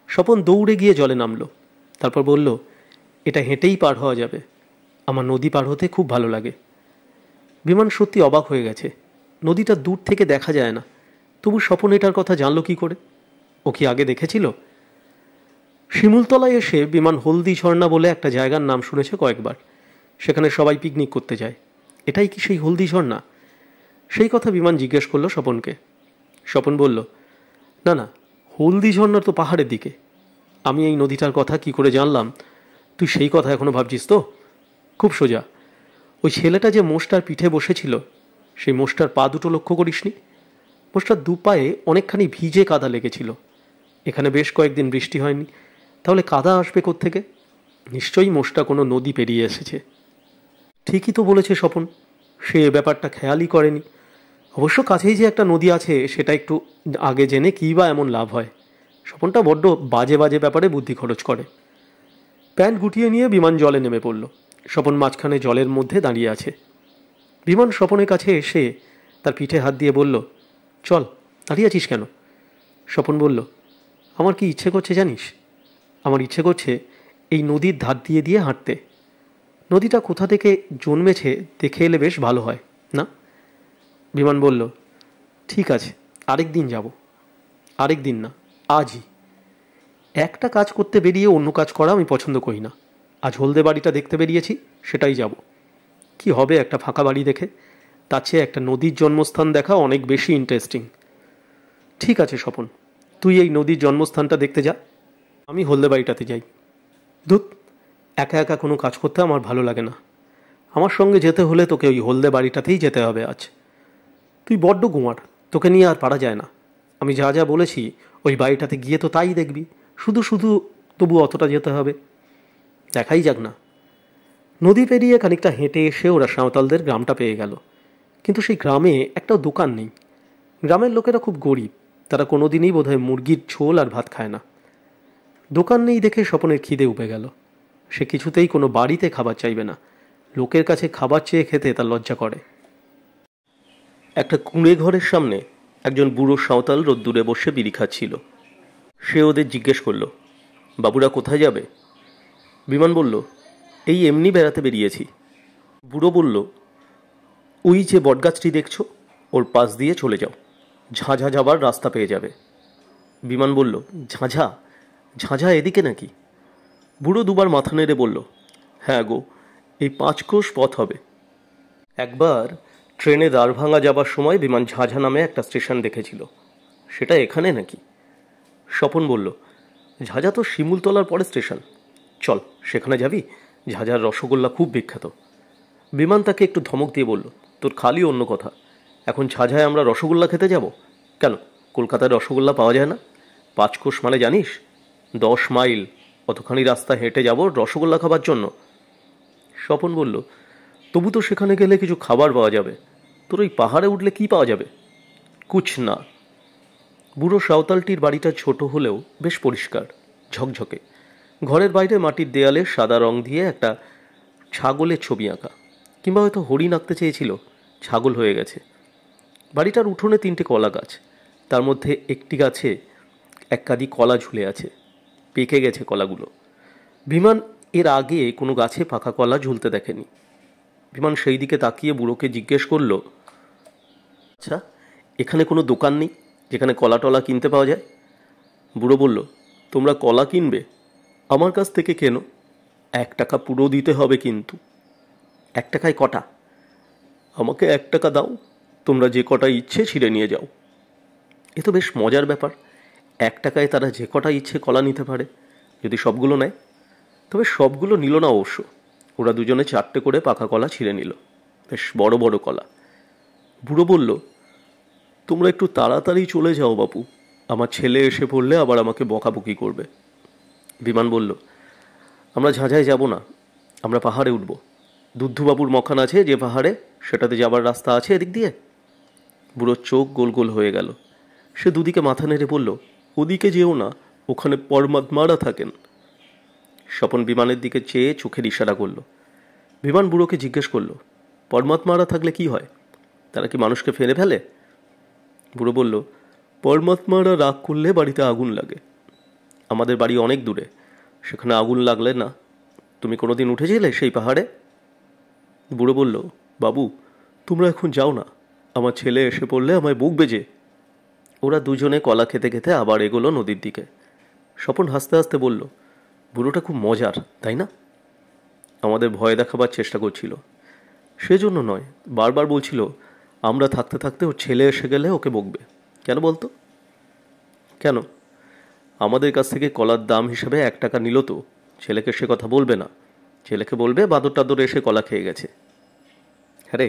স্বপন দৌড়ে গিয়ে জলে নামল। তারপর বলল, এটা হেঁটেই পার হওয়া যাবে, আমার নদী পার হতে খুব ভালো লাগে। বিমান সত্যি অবাক হয়ে গেছে। নদীটা দূর থেকে দেখা যায় না, তবু স্বপন এটার কথা জানল কি করে? ও কি আগে দেখেছিল? শিমুলতলায় এসে বিমান হলদি ঝর্ণা বলে একটা জায়গার নাম শুনেছে কয়েকবার। সেখানে সবাই পিকনিক করতে যায়। এটাই কি সেই হলদি ঝর্ণা? সেই কথা বিমান জিজ্ঞেস করলো স্বপনকে। স্বপন বলল, না না, হলদি ঝর্ণার তো পাহাড়ের দিকে। আমি এই নদীটার কথা কি করে জানলাম তুই সেই কথা এখনো ভাবছিস তো? খুব সোজা। ওই ছেলেটা যে মোষটার পিঠে বসেছিল, সেই মোষটার পা দুটো লক্ষ্য করিসনি? মোষটার দু পায়ে অনেকখানি ভিজে কাদা লেগেছিল। এখানে বেশ কয়েকদিন বৃষ্টি হয়নি, তাহলে কাদা আসবে কোত্থেকে? নিশ্চয়ই মোষটা কোনো নদী পেরিয়ে এসেছে। ঠিকই তো বলেছে স্বপন, সে ব্যাপারটা খেয়ালই করেনি। অবশ্য কাছেই যে একটা নদী আছে সেটা একটু আগে জেনে কী বা এমন লাভ হয়? স্বপনটা বড্ড বাজে বাজে ব্যাপারে বুদ্ধি খরচ করে। প্যান্ট গুটিয়ে নিয়ে বিমান জলে নেমে পড়ল। স্বপন মাঝখানে জলের মধ্যে দাঁড়িয়ে আছে। বিমান স্বপনের কাছে এসে তার পিঠে হাত দিয়ে বলল, চল, দাঁড়িয়ে আছিস কেন? স্বপন বলল, আমার কি ইচ্ছে করছে জানিস? আমার ইচ্ছে করছে এই নদীর ধার দিয়ে দিয়ে হাঁটতে। নদীটা কোথা থেকে জন্মেছে দেখে এলে বেশ ভালো হয় না? বিমান বলল, ঠিক আছে, আরেক দিন যাব। আরেক দিন না, আজই। একটা কাজ করতে বেরিয়ে অন্য কাজ করা আমি পছন্দ করি না। আজ হলদে বাড়িটা দেখতে বেরিয়েছি, সেটাই যাব। কি হবে একটা ফাঁকা বাড়ি দেখে? তার চেয়ে একটা নদীর জন্মস্থান দেখা অনেক বেশি ইন্টারেস্টিং। ঠিক আছে স্বপন, তুই এই নদীর জন্মস্থানটা দেখতে যা, আমি হলদে বাড়িটাতে যাই। ধুত, একা একা কোনো কাজ করতে আমার ভালো লাগে না। আমার সঙ্গে যেতে হলে তোকে ওই হলদে বাড়িটাতেই যেতে হবে আজ। তুই বড্ড গুমার, তোকে নিয়ে আর পারা যায় না। আমি যা যা বলেছি ওই বাড়িটাতে গিয়ে তো তাই দেখবি, শুধু শুধু তবু অতটা যেতে হবে? দেখাই যাক না। নদী পেরিয়ে খানিকটা হেঁটে এসে ওরা সাঁওতালদের গ্রামটা পেয়ে গেল। কিন্তু সেই গ্রামে একটা দোকান নেই। গ্রামের লোকেরা খুব গরিব, তারা কোনোদিনই বোধহয় মুরগির ঝোল আর ভাত খায় না। দোকান নেই দেখে স্বপনের খিদে উপে গেল। সে কিছুতেই কোনো বাড়িতে খাবার চাইবে না, লোকের কাছে খাবার চেয়ে খেতে তার লজ্জা করে। একটা কুঁড়ে ঘরের সামনে একজন বুড়ো সাঁওতাল রোদ্দুরে বসে বিড়ি খাচ্ছিল। সে ওদের জিজ্ঞেস করল, বাবুরা কোথায় যাবে? বিমান বলল, এই এমনি বেড়াতে বেরিয়েছি। বুড়ো বলল, ওই যে বটগাছটি দেখছো, ওর পাশ দিয়ে চলে যাও, ঝাঁঝা যাবার রাস্তা পেয়ে যাবে। বিমান বলল, ঝাঁঝা? ঝাঁঝা এদিকে নাকি? বুড়ো দুবার মাথা নেড়ে বলল, হ্যাঁ গো, এই 5 ক্রোশ পথ হবে। একবার ট্রেনে দাঁড়ভাঙা যাবার সময় বিমান ঝাঁঝা নামে একটা স্টেশন দেখেছিল। সেটা এখানে নাকি? স্বপন বলল, ঝাঁঝা তো শিমুলতলার পরে স্টেশন। চল, সেখানে যাবি, ঝাঁঝার রসগোল্লা খুব বিখ্যাত। বিমান তাকে একটু ধমক দিয়ে বলল, তোর খালি অন্য কথা। এখন ঝাঁঝায় আমরা রসগোল্লা খেতে যাব? কেন, কলকাতায় রসগোল্লা পাওয়া যায় না? 5 ক্রোশ মানে জানিস? 10 মাইল অতখানি রাস্তা হেঁটে যাব রসগোল্লা খাবার জন্য। স্বপন বলল, তবু তো সেখানে গেলে কিছু খাবার পাওয়া যাবে। তোর ওই পাহাড়ে উঠলে কি পাওয়া যাবে? কুছ না। বুড়ো সাঁওতালটির বাড়িটা ছোট হলেও বেশ পরিষ্কার, ঝকঝকে। ঘরের বাইরে মাটির দেয়ালে সাদা রং দিয়ে একটা ছাগলের ছবি আঁকা, কিংবা হয়তো হরিণ আঁকতে চেয়েছিল, ছাগল হয়ে গেছে। বাড়িটার উঠোনে 3টে কলা গাছ, তার মধ্যে একটি গাছে এক কাঁদি কলা ঝুলে আছে। পেকে গেছে কলাগুলো। বিমান এর আগে কোনো গাছে পাকা কলা ঝুলতে দেখেনি। বিমান সেই দিকে তাকিয়ে বুড়োকে জিজ্ঞেস করল, আচ্ছা, এখানে কোনো দোকান নেই যেখানে কলা টলা কিনতে পাওয়া যায়? বুড়ো বলল, তোমরা কলা কিনবে? আমার কাছ থেকে কেনো, 1 টাকা পুরো দিতে হবে কিন্তু। 1 টাকায় কটা? আমাকে 1 টাকা দাও, তোমরা যে কটা ইচ্ছে ছিঁড়ে নিয়ে যাও। এ তো বেশ মজার ব্যাপার। 1 টাকায় তারা যে কটা ইচ্ছে কলা নিতে পারে, যদি সবগুলো নেয়। তবে সবগুলো নিল না অবশ্য। ওরা দুজনে 4টে করে পাকা কলা ছিঁড়ে নিল, বেশ বড় বড় কলা। বুড়ো বলল, তোমরা একটু তাড়াতাড়ি চলে যাও বাপু, আমার ছেলে এসে পড়লে আবার আমাকে বকাবকি করবে। বিমান বলল, আমরা ঝাঁঝায় যাব না, আমরা পাহাড়ে উঠব। দুদ্ধুবাবুর মখান আছে যে পাহাড়ে, সেটাতে যাবার রাস্তা আছে এদিক দিয়ে। বুড়োর চোখ গোল গোল হয়ে গেল। সে দুদিকে মাথা নেড়ে বলল, ওদিকে যেও না, ওখানে পরমাত্মারা থাকেন। স্বপন বিমানের দিকে চেয়ে চোখের ইশারা করল। বিমান বুড়োকে জিজ্ঞেস করল, পরমাত্মারা থাকলে কি হয়? তারা কি মানুষকে ফেলে ফেলে? বুড়ো বলল, পরমাত্মারা রাগ করলে বাড়িতে আগুন লাগে। আমাদের বাড়ি অনেক দূরে, সেখানে আগুন লাগলে না। তুমি কোনোদিন উঠেছিলে সেই পাহাড়ে? বুড়ো বলল, বাবু, তোমরা এখন যাও না, আমার ছেলে এসে পড়লে আমায় বকবে যে। ওরা দুজনে কলা খেতে খেতে আবার এগোলো নদীর দিকে। স্বপন হাসতে হাসতে বলল, বুড়োটা খুব মজার, তাই না? আমাদের ভয় দেখাবার চেষ্টা করছিল। সেজন্য নয়, বারবার বলছিল আমরা থাকতে থাকতে ওর ছেলে এসে গেলে ওকে বকবে। কেন বলতো? কেন? আমাদের কাছ থেকে কলার দাম হিসেবে 1 টাকা নিল তো, ছেলেকে সে কথা বলবে না। ছেলেকে বলবে বাদর টাদর এসে কলা খেয়ে গেছে। হ্যাঁ রে,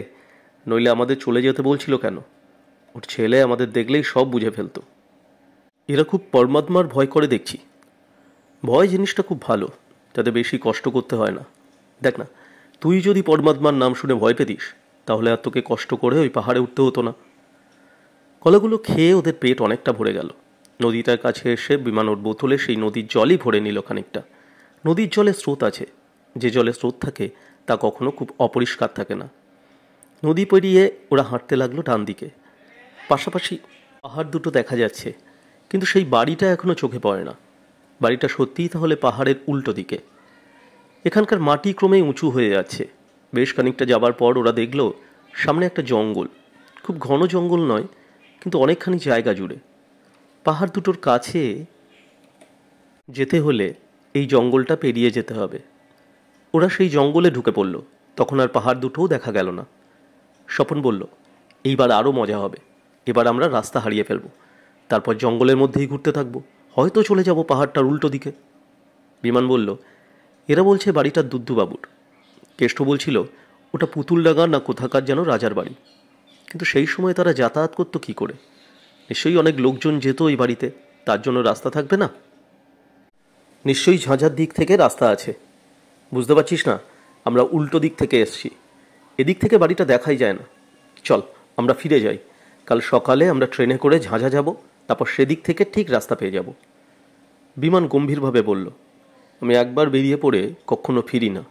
নইলে আমাদের চলে যেতে বলছিল কেন? ওর ছেলে আমাদের দেখলেই সব বুঝে ফেলতো। এরা খুব পরমাত্মার ভয় করে দেখছি। ভয় জিনিসটা খুব ভালো, তাতে বেশি কষ্ট করতে হয় না। দেখ না, তুই যদি পরমাত্মার নাম শুনে ভয় পেতিস, তাহলে আর তোকে কষ্ট করে ওই পাহাড়ে উঠতে হতো না। কলাগুলো খেয়ে ওদের পেট অনেকটা ভরে গেল। নদীটার কাছে এসে বিমান ওর বোতলে সেই নদীর জলই ভরে নিল খানিকটা। নদীর জলে স্রোত আছে, যে জলে স্রোত থাকে তা কখনো খুব অপরিষ্কার থাকে না। নদী পেরিয়ে ওরা হাঁটতে লাগলো ডান দিকে। পাশাপাশি পাহাড় দুটো দেখা যাচ্ছে, কিন্তু সেই বাড়িটা এখনো চোখে পড়ে না। বাড়িটা সত্যিই তাহলে পাহাড়ের উল্টো দিকে। এখানকার মাটি ক্রমেই উঁচু হয়ে যাচ্ছে। বেশ খানিকটা যাবার পর ওরা দেখল সামনে একটা জঙ্গল। খুব ঘন জঙ্গল নয়, কিন্তু অনেকখানি জায়গা জুড়ে। পাহাড় দুটোর কাছে যেতে হলে এই জঙ্গলটা পেরিয়ে যেতে হবে। ওরা সেই জঙ্গলে ঢুকে পড়ল। তখন আর পাহাড় দুটোও দেখা গেল না। স্বপন বলল, এইবার আরও মজা হবে। এবার আমরা রাস্তা হারিয়ে ফেলব, তারপর জঙ্গলের মধ্যেই ঘুরতে থাকবো, হয়তো চলে যাব পাহাড়টার উল্টো দিকে। বিমান বলল, এরা বলছে বাড়িটা দুদ্ধুবাবুর। কেষ্ট বলছিল ওটা পুতুলডাঙ্গা না কোথাকার যেন রাজার বাড়ি। কিন্তু সেই সময় তারা যাতায়াত করতো কী করে? নিশ্চয়ই অনেক লোকজন যেত ওই বাড়িতে, তার জন্য রাস্তা থাকবে না। নিশ্চয়ই ঝাঁঝার দিক থেকে রাস্তা আছে। বুঝতে পারছিস না, আমরা উল্টো দিক থেকে এসছি। এদিক থেকে বাড়িটা দেখাই যায় না। চল, আমরা ফিরে যাই। কাল সকালে আমরা ট্রেনে করে ঝাঁঝা যাব, তারপর সেদিক থেকে ঠিক রাস্তা পেয়ে যাব। বিমান গম্ভীরভাবে বলল, আমি একবার বেরিয়ে পড়ে কখনো ফিরি না।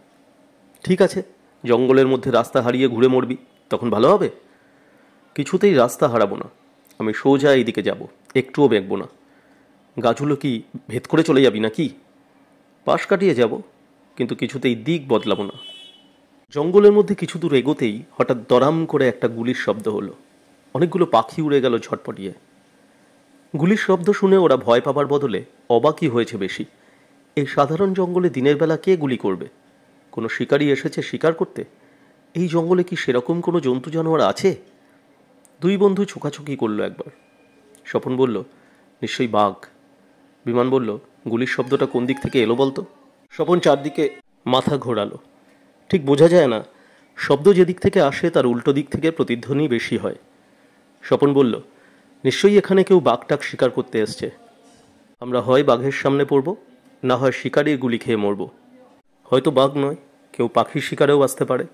ঠিক আছে, জঙ্গলের মধ্যে রাস্তা হারিয়ে ঘুরে মরবি, তখন ভালো হবে। কিছুতেই রাস্তা হারাবো না, আমি সোজা এইদিকে যাব, একটুও বেঁকবো না। গাছগুলো কি ভেদ করে চলে যাবি নাকি? পাশ কাটিয়ে যাব, কিন্তু কিছুতেই দিক বদলাবো না। জঙ্গলের মধ্যে কিছু দূর এগোতেই হঠাৎ দরাম করে একটা গুলির শব্দ হলো। অনেকগুলো পাখি উড়ে গেল ঝটপটিয়ে। গুলির শব্দ শুনে ওরা ভয় পাবার বদলে অবাকই হয়েছে বেশি। এই সাধারণ জঙ্গলে দিনের বেলা কে গুলি করবে? কোনো শিকারী এসেছে শিকার করতে? এই জঙ্গলে কি সেরকম কোনো জন্তু জানোয়ার আছে? দুই বন্ধু ছোকাছুকি করলো একবার। স্বপন বলল, নিশ্চয়ই বাঘ। বিমান বলল, গুলির শব্দটা কোন দিক থেকে এলো বলতো? স্বপন চারদিকে মাথা ঘোরালো। ঠিক বোঝা যায় না, শব্দ যেদিক থেকে আসে তার উল্টো দিক থেকে প্রতিধ্বনি বেশি হয়। স্বপন বলল, নিশ্চয়ই এখানে কেউ বাঘটাক শিকার করতে এসছে। আমরা হয় বাঘের সামনে পড়ব, না হয় শিকারির গুলি খেয়ে মরব। হয়তো বাঘ নয়, কেউ পাখির শিকারেও আসতে পারে,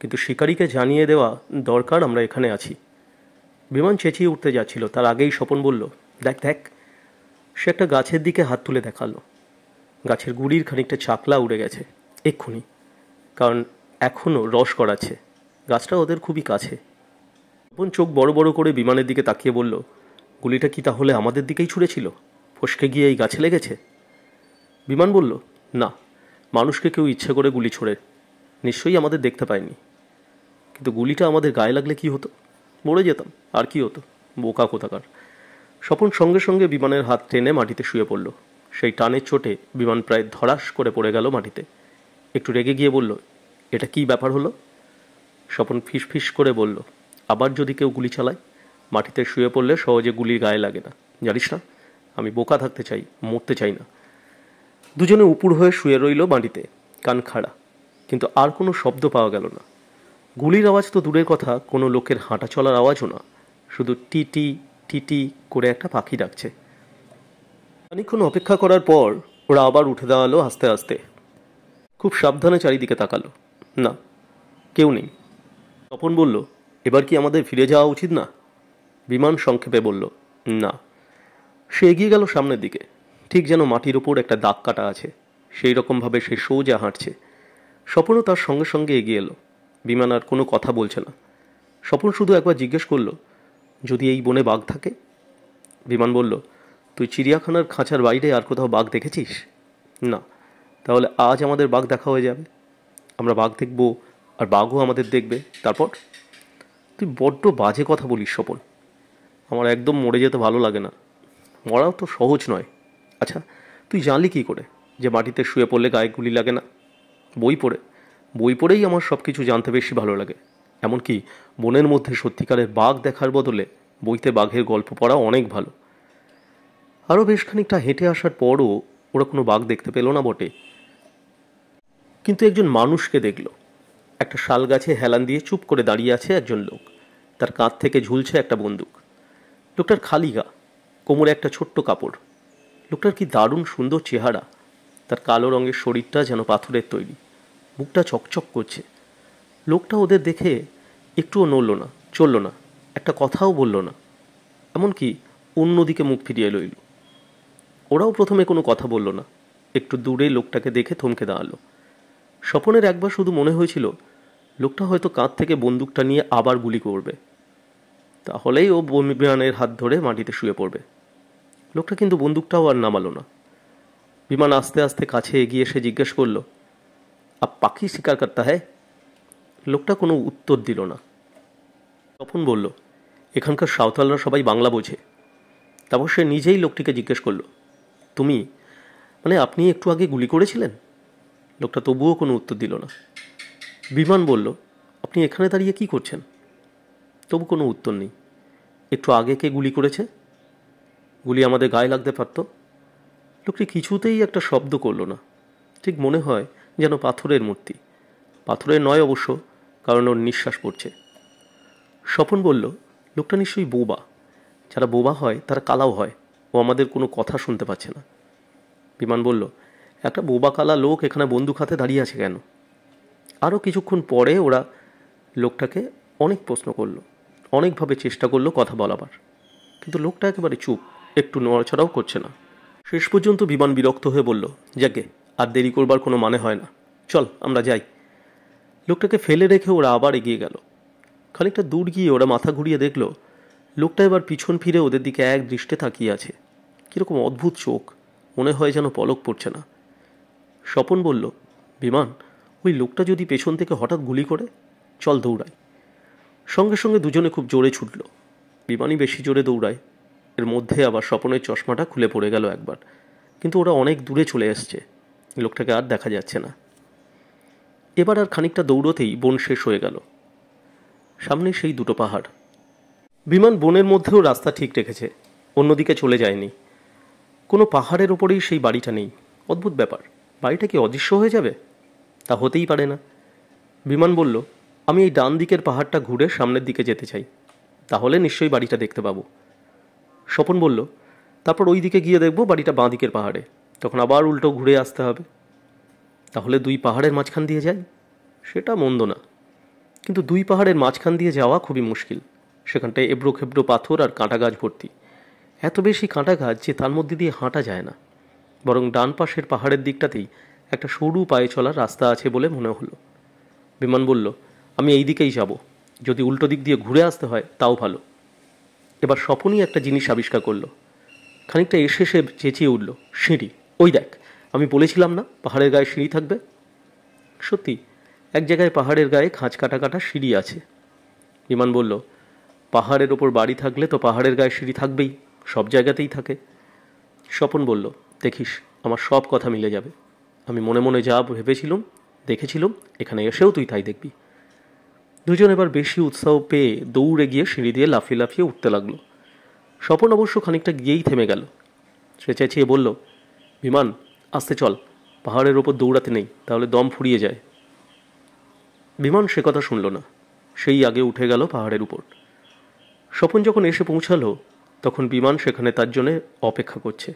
কিন্তু শিকারীকে জানিয়ে দেওয়া দরকার আমরা এখানে আছি। বিমান চেঁচিয়ে উঠতে যাচ্ছিল, তার আগেই স্বপন বলল, দেখ দেখ। সে একটা গাছের দিকে হাত তুলে দেখালো। গাছের গুড়ির খানিকটা চাকলা উড়ে গেছে এক্ষুনি, কারণ এখনও রস করাচ্ছে। গাছটা ওদের খুবই কাছে। স্বপন চোখ বড় বড় করে বিমানের দিকে তাকিয়ে বলল, গুলিটা কি তাহলে আমাদের দিকেই ছুঁড়েছিল? ফসকে গিয়ে এই গাছে লেগেছে? বিমান বলল, না, মানুষকে কেউ ইচ্ছে করে গুলি ছোড়ে, নিশ্চয়ই আমাদের দেখতে পায়নি। কিন্তু গুলিটা আমাদের গায়ে লাগলে কি হতো? মরে যেতাম, আর কি হতো? বোকা কোথাকার। স্বপন সঙ্গে সঙ্গে বিমানের হাত টেনে মাটিতে শুয়ে পড়ল। সেই টানের চোটে বিমান প্রায় ধড়াস করে পড়ে গেল মাটিতে। একটু রেগে গিয়ে বলল, এটা কি ব্যাপার হলো? স্বপন ফিস ফিস করে বলল, আবার যদি কেউ গুলি চালায়? মাটিতে শুয়ে পড়লে সহজে গুলির গায়ে লাগে না, জানিস না? আমি বোকা থাকতে চাই, মরতে চাই না। দুজনে উপুড় হয়ে শুয়ে রইল মাটিতে, কান খাড়া। কিন্তু আর কোনো শব্দ পাওয়া গেল না। গুলির আওয়াজ তো দূরের কথা, কোনো লোকের হাঁটা চলার আওয়াজও না, শুধু টি টি টি টি করে একটা পাখি ডাকছে। খানিকক্ষণ অপেক্ষা করার পর ওরা আবার উঠে দাঁড়ালো আস্তে আস্তে। খুব সাবধানে চারিদিকে তাকালো। না, কেউ নেই। স্বপন বলল, এবার কি আমাদের ফিরে যাওয়া উচিত না? বিমান সংক্ষেপে বলল, না। সে এগিয়ে গেল সামনের দিকে, ঠিক যেন মাটির ওপর একটা দাগ কাটা আছে সেই রকমভাবে সে সোজা হাঁটছে। স্বপনও তার সঙ্গে সঙ্গে এগিয়ে এলো। বিমান আর কোনো কথা বলছে না। স্বপন শুধু একবার জিজ্ঞেস করল, যদি এই বনে বাঘ থাকে? বিমান বলল, তুই চিড়িয়াখানার খাঁচার বাইরে আর কোথাও বাঘ দেখেছিস? না। তাহলে আজ আমাদের বাঘ দেখা হয়ে যাবে। আমরা বাঘ দেখব, আর বাঘও আমাদের দেখবে। তারপর? তুই বড্ড বাজে কথা বলিস স্বপন। আমার একদম মরে যেতে ভালো লাগে না। মরাও তো সহজ নয়। আচ্ছা, তুই জানলি কি করে যে মাটিতে শুয়ে পড়লে গায়ে গুলি লাগে না? বই পড়ে। বই পড়েই আমার সব কিছু জানতে বেশি ভালো লাগে। এমনকি বনের মধ্যে সত্যিকারের বাঘ দেখার বদলে বইতে বাঘের গল্প পড়া অনেক ভালো। আরও বেশ খানিকটা হেঁটে আসার পরও ওরা কোনো বাঘ দেখতে পেল না বটে, কিন্তু একজন মানুষকে দেখল। একটা শাল গাছে হেলান দিয়ে চুপ করে দাঁড়িয়ে আছে একজন লোক। তার কাঁধ থেকে ঝুলছে একটা বন্দুক। লোকটার খালি গা, কোমরে একটা ছোট্ট কাপড়। লোকটার কি দারুণ সুন্দর চেহারা। তার কালো রঙের শরীরটা যেন পাথরের তৈরি, মুখটা চকচক করছে। লোকটা ওদের দেখে একটুও নড়ল না, চলল না, একটা কথাও বলল না, এমনকি অন্যদিকে মুখ ফিরিয়ে রইল। ওরাও প্রথমে কোনো কথা বলল না। একটু দূরে লোকটাকে দেখে থমকে দাঁড়ালো। স্বপনের একবার শুধু মনে হয়েছিল লোকটা হয়তো কাঁধ থেকে বন্দুকটা নিয়ে আবার গুলি করবে, তাহলেই ও বিমানের হাত ধরে মাটিতে শুয়ে পড়বে। লোকটা কিন্তু বন্দুকটাও আর নামালো না। বিমান আস্তে আস্তে কাছে এগিয়ে এসে জিজ্ঞেস করল, আপ পাখি শিকার করতা হ্যায়? লোকটা কোনো উত্তর দিল না। স্বপন বলল, এখানকার সাঁওতালরা সবাই বাংলা বোঝে। তারপর সে নিজেই লোকটিকে জিজ্ঞেস করল, তুমি, মানে আপনি একটু আগে গুলি করেছিলেন? লোকটা তবুও কোনো উত্তর দিল না। বিমান বলল, আপনি এখানে দাঁড়িয়ে কি করছেন? তবু কোনো উত্তর নেই। একটু আগে কে গুলি করেছে? গুলি আমাদের গায়ে লাগতে পারত। লোকটি কিছুতেই একটা শব্দ করল না। ঠিক মনে হয় যেন পাথরের মূর্তি। পাথরের নয় অবশ্য, কারণ ওর নিঃশ্বাস পড়ছে। স্বপন বলল, লোকটা নিশ্চয়ই বোবা। যারা বোবা হয় তারা কালাও হয়। ও আমাদের কোনো কথা শুনতে পাচ্ছে না। বিমান বলল, একটা বোবা কালা লোক এখানে বন্দুক হাতে দাঁড়িয়ে আছে কেন? আরও কিছুক্ষণ পরে ওরা লোকটাকে অনেক প্রশ্ন করলো, অনেকভাবে চেষ্টা করলো কথা বলাবার, কিন্তু লোকটা একেবারে চুপ, একটু নড়াচড়াও করছে না। শেষ পর্যন্ত বিমান বিরক্ত হয়ে বলল, যাকে আর দেরি করবার কোনো মানে হয় না, চল আমরা যাই। লোকটাকে ফেলে রেখে ওরা আবার এগিয়ে গেল। খানিকটা দূর গিয়ে ওরা মাথা ঘুরিয়ে দেখল লোকটা এবার পিছন ফিরে ওদের দিকে এক দৃষ্টে তাকিয়ে আছে। কীরকম অদ্ভুত চোখ, মনে হয় যেন পলক পড়ছে না। স্বপন বলল, বিমান, ওই লোকটা যদি পেছন থেকে হঠাৎ গুলি করে? চল দৌড়াই। সঙ্গে সঙ্গে দুজনে খুব জোরে ছুটল। বিমানই বেশি জোরে দৌড়ায়, এর মধ্যে আবার স্বপনের চশমাটা খুলে পড়ে গেল একবার, কিন্তু ওরা অনেক দূরে চলে এসছে, লোকটাকে আর দেখা যাচ্ছে না। এবার আর খানিকটা দৌড়তেই বন শেষ হয়ে গেল। সামনে সেই দুটো পাহাড়। বিমান বনের মধ্যেও রাস্তা ঠিক রেখেছে, অন্যদিকে চলে যায়নি। কোনো পাহাড়ের ওপরেই সেই বাড়িটা নেই। অদ্ভুত ব্যাপার, বাড়িটা কি অদৃশ্য হয়ে যাবে? তা হতেই পারে না। বিমান বলল, আমি এই ডান দিকের পাহাড়টা ঘুরে সামনের দিকে যেতে চাই, তাহলে নিশ্চয়ই বাড়িটা দেখতে পাবো। স্বপন বলল, তারপর ওই দিকে গিয়ে দেখবো বাড়িটা বাঁ দিকের পাহাড়ে, তখন আবার উল্টো ঘুরে আসতে হবে। তাহলে দুই পাহাড়ের মাঝখান দিয়ে যাই, সেটা মন্দ না, কিন্তু দুই পাহাড়ের মাঝখান দিয়ে যাওয়া খুবই মুশকিল। সেখানটায় এবড়ো খেবড়ো পাথর আর কাঁটা গাছ ভর্তি, এত বেশি কাঁটা গাছ যে তার মধ্যে দিয়ে হাঁটা যায় না। বরং ডান পাশের পাহাড়ের দিকটাতেই একটা সরু পায়ে চলার রাস্তা আছে বলে মনে হলো। বিমান বলল, আমি এই দিকেই যাব, যদি উল্টো দিক দিয়ে ঘুরে আসতে হয় তাও ভালো। এবার স্বপনই একটা জিনিস আবিষ্কার করলো। খানিকটা এসে সে চেঁচিয়ে উঠল, সিঁড়ি! ওই দেখ, আমি বলেছিলাম না পাহাড়ের গায়ে সিঁড়ি থাকবে। সত্যি, এক জায়গায় পাহাড়ের গায়ে খাঁজ কাটা কাটা সিঁড়ি আছে। বিমান বলল, পাহাড়ের ওপর বাড়ি থাকলে তো পাহাড়ের গায়ে সিঁড়ি থাকবেই, সব জায়গাতেই থাকে। স্বপন বলল, দেখিস, আমার সব কথা মিলে যাবে। আমি মনে মনে যা ভেবেছিলাম দেখেছিলাম, এখানে এসেও তুই তাই দেখবি। দুজন এবার বেশি উৎসাহ পেয়ে দৌড়ে গিয়ে সিঁড়ি দিয়ে লাফিয়ে লাফিয়ে উঠতে লাগলো। স্বপন অবশ্য খানিকটা গিয়েই থেমে গেল। সে চেঁচিয়ে বলল, বিমান, আস্তে চল, পাহাড়ের ওপর দৌড়াতে নেই, তাহলে দম ফুরিয়ে যায়। বিমান সে কথা শুনল না, সেই আগে উঠে গেল পাহাড়ের উপর। স্বপন যখন এসে পৌঁছালো তখন বিমান সেখানে তার জন্যে অপেক্ষা করছে।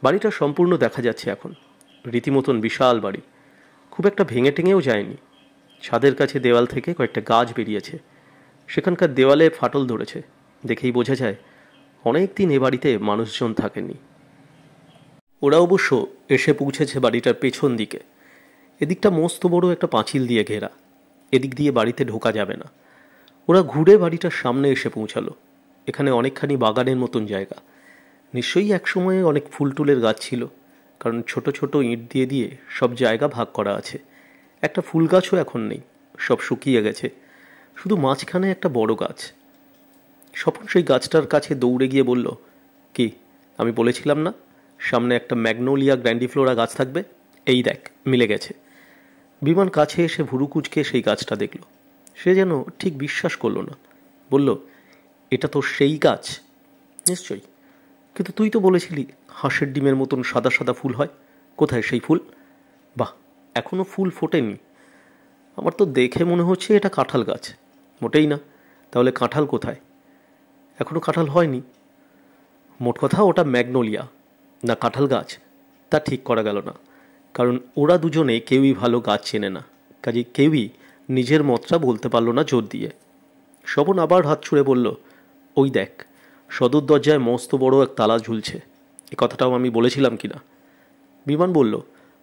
বাড়িটা সম্পূর্ণ দেখা যাচ্ছে এখন, রীতিমতন বিশাল বাড়ি, খুব একটা ভেঙে টেঙেও যায়নি। ছাদের কাছে দেওয়াল থেকে কয়েকটা গাছ বেরিয়েছে, সেখানকার দেওয়ালে ফাটল ধরেছে, দেখেই বোঝা যায় অনেক দিন এ বাড়িতে মানুষজন থাকেনি। ওরা অবশ্য এসে পৌঁছেছে বাড়িটার পেছন দিকে। এদিকটা মস্ত বড় একটা পাঁচিল দিয়ে ঘেরা, এদিক দিয়ে বাড়িতে ঢোকা যাবে না। ওরা ঘুরে বাড়িটার সামনে এসে পৌঁছালো। এখানে অনেকখানি বাগানের মতন জায়গা, নিশ্চয়ই একসময়ে অনেক ফুল টুলের গাছ ছিল, কারণ ছোট ছোট ইঁট দিয়ে দিয়ে সব জায়গা ভাগ করা আছে। একটা ফুল গাছও এখন নেই, সব শুকিয়ে গেছে, শুধু মাঝখানে একটা বড় গাছ। স্বপন সেই গাছটার কাছে দৌড়ে গিয়ে বলল, কি, আমি বলেছিলাম না সামনে একটা ম্যাগনোলিয়া গ্র্যান্ডিফ্লোরা গাছ থাকবে? এই দেখ, মিলে গেছে। বিমান কাছে এসে ভুরু কুঁচকে সেই গাছটা দেখল। সে যেন ঠিক বিশ্বাস করল না, বলল, এটা তো সেই গাছ? নিশ্চয়ই, কিন্তু তুই তো বলেছিলি হাঁসের ডিমের মতন সাদা সাদা ফুল হয়, কোথায় সেই ফুল? বাহ, এখনো ফুল ফোটেনি। আমার তো দেখে মনে হচ্ছে এটা কাঁঠাল গাছ। মোটেই না, তাহলে কাঁঠাল কোথায়? এখনো কাঁঠাল হয়নি। মোট কথা ওটা ম্যাগনোলিয়া না কাঁঠাল গাছ তা ঠিক করা গেল না, কারণ ওরা দুজনে কেউই ভালো গাছ চেনে না, কাজে কেউই নিজের মতটা বলতে পারল না জোর দিয়ে। স্বপন আবার হাত ছুঁড়ে বলল, ওই দেখ, সদর দরজায় মস্ত বড় এক তালা ঝুলছে, এ কথাটাও আমি বলেছিলাম কি না? বিমান বলল,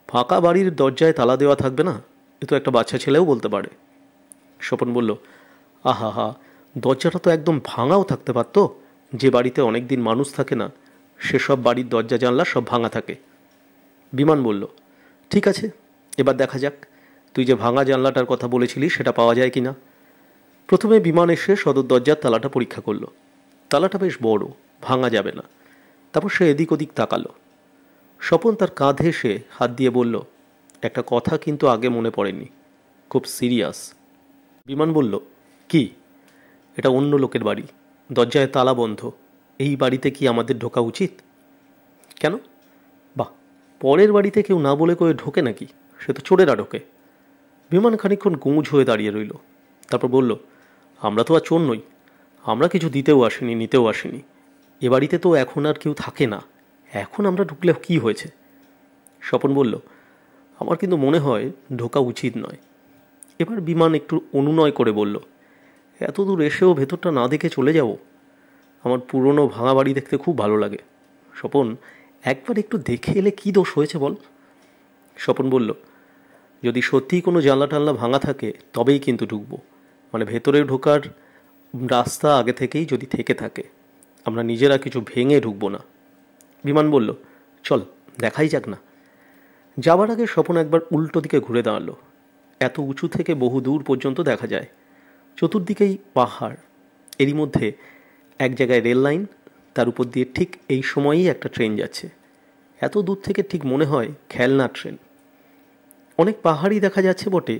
ফাঁকা বাড়ির দরজায় তালা দেওয়া থাকবে না, এ তো একটা বাচ্চা ছেলেও বলতে পারে। স্বপন বলল, আহা হা, দরজাটা তো একদম ভাঙাও থাকতে পারত। যে বাড়িতে অনেক দিন মানুষ থাকে না সেসব বাড়ির দরজা জানলা সব ভাঙা থাকে। বিমান বলল, ঠিক আছে, এবার দেখা যাক তুই যে ভাঙা জানলাটার কথা বলেছিলি সেটা পাওয়া যায় কি না। প্রথমে বিমান এসে সদর দরজার তালাটা পরীক্ষা করলো। তালাটা বেশ বড়, ভাঙা যাবে না। তারপর সে এদিক ওদিক তাকালো। স্বপন তার কাঁধে এসে হাত দিয়ে বলল, একটা কথা কিন্তু আগে মনে পড়েনি, খুব সিরিয়াস। বিমান বলল, কি? এটা অন্য লোকের বাড়ি, দরজায় তালা বন্ধ, এই বাড়িতে কি আমাদের ঢোকা উচিত? কেন? বাহ, পরের বাড়িতে কেউ না বলে কয়ে ঢোকে নাকি? সে তো চোরেরা ঢোকে। বিমান খানিকক্ষণ গুঁজ হয়ে দাঁড়িয়ে রইল, তারপর বলল, আমরা তো আর চোর নই, আমরা কিছু দিতেও আসিনি নিতেও আসিনি, এ বাড়িতে তো এখন আর কেউ থাকে না, এখন আমরা ঢুকলে কি হয়েছে? স্বপন বলল, আমার কিন্তু মনে হয় ঢোকা উচিত নয়। এবার বিমান একটু অনুনয় করে বলল, এত দূর এসেও ভেতরটা না দেখে চলে যাব? আমার পুরনো ভাঙা বাড়ি দেখতে খুব ভালো লাগে। স্বপন, একবার একটু দেখে এলে কি দোষ হয়েছে বল? স্বপন বলল, যদি সত্যিই কোনো জানলা টানলা ভাঙা থাকে তবেই কিন্তু ঢুকবো, মানে ভেতরে ঢোকার রাস্তা আগে থেকেই যদি থেকে থাকে, আমরা নিজেরা কিছু ভেঙে ঢুকবো না। বিমান বলল, চল দেখাই যাক না। যাবার আগে স্বপন একবার উল্টো দিকে ঘুরে দাঁড়ালো। এত উঁচু থেকে বহু দূর পর্যন্ত দেখা যায়, চতুর্দিকেই পাহাড়, এরই মধ্যে এক জায়গায় রেল লাইন, তার উপর দিয়ে ঠিক এই সময়েই একটা ট্রেন যাচ্ছে। এত দূর থেকে ঠিক মনে হয় খেলনা ট্রেন। অনেক পাহাড়ই দেখা যাচ্ছে বটে,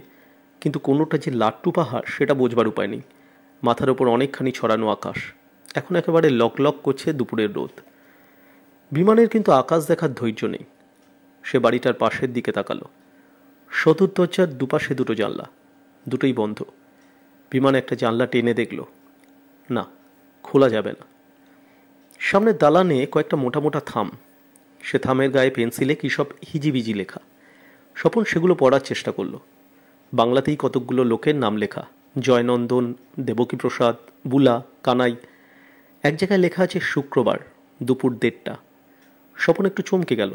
কিন্তু কোনোটা যে লাট্টু পাহাড় সেটা বোঝবার উপায় নেই। মাথার ওপর অনেকখানি ছড়ানো আকাশ, এখন একেবারে লক লক করছে দুপুরের রোদ। বিমানের কিন্তু আকাশ দেখার ধৈর্য নেই। সে বাড়িটার পাশের দিকে তাকালো। সদর দরজার দুপাশে দুটো জানলা, দুটোই বন্ধ। বিমান একটা জানলা টেনে দেখল, না, খোলা যাবে না। সামনের দালানে কয়েকটা মোটা মোটা থাম। সে থামের গায়ে পেন্সিলে কী সব হিজিবিজি লেখা। স্বপন সেগুলো পড়ার চেষ্টা করল। বাংলাতেই কতকগুলো লোকের নাম লেখা, জয়নন্দন, দেবকীপ্রসাদ, বুলা, কানাই। এক জায়গায় লেখা আছে শুক্রবার, দুপুর 1:30। স্বপন একটু চমকে গেল।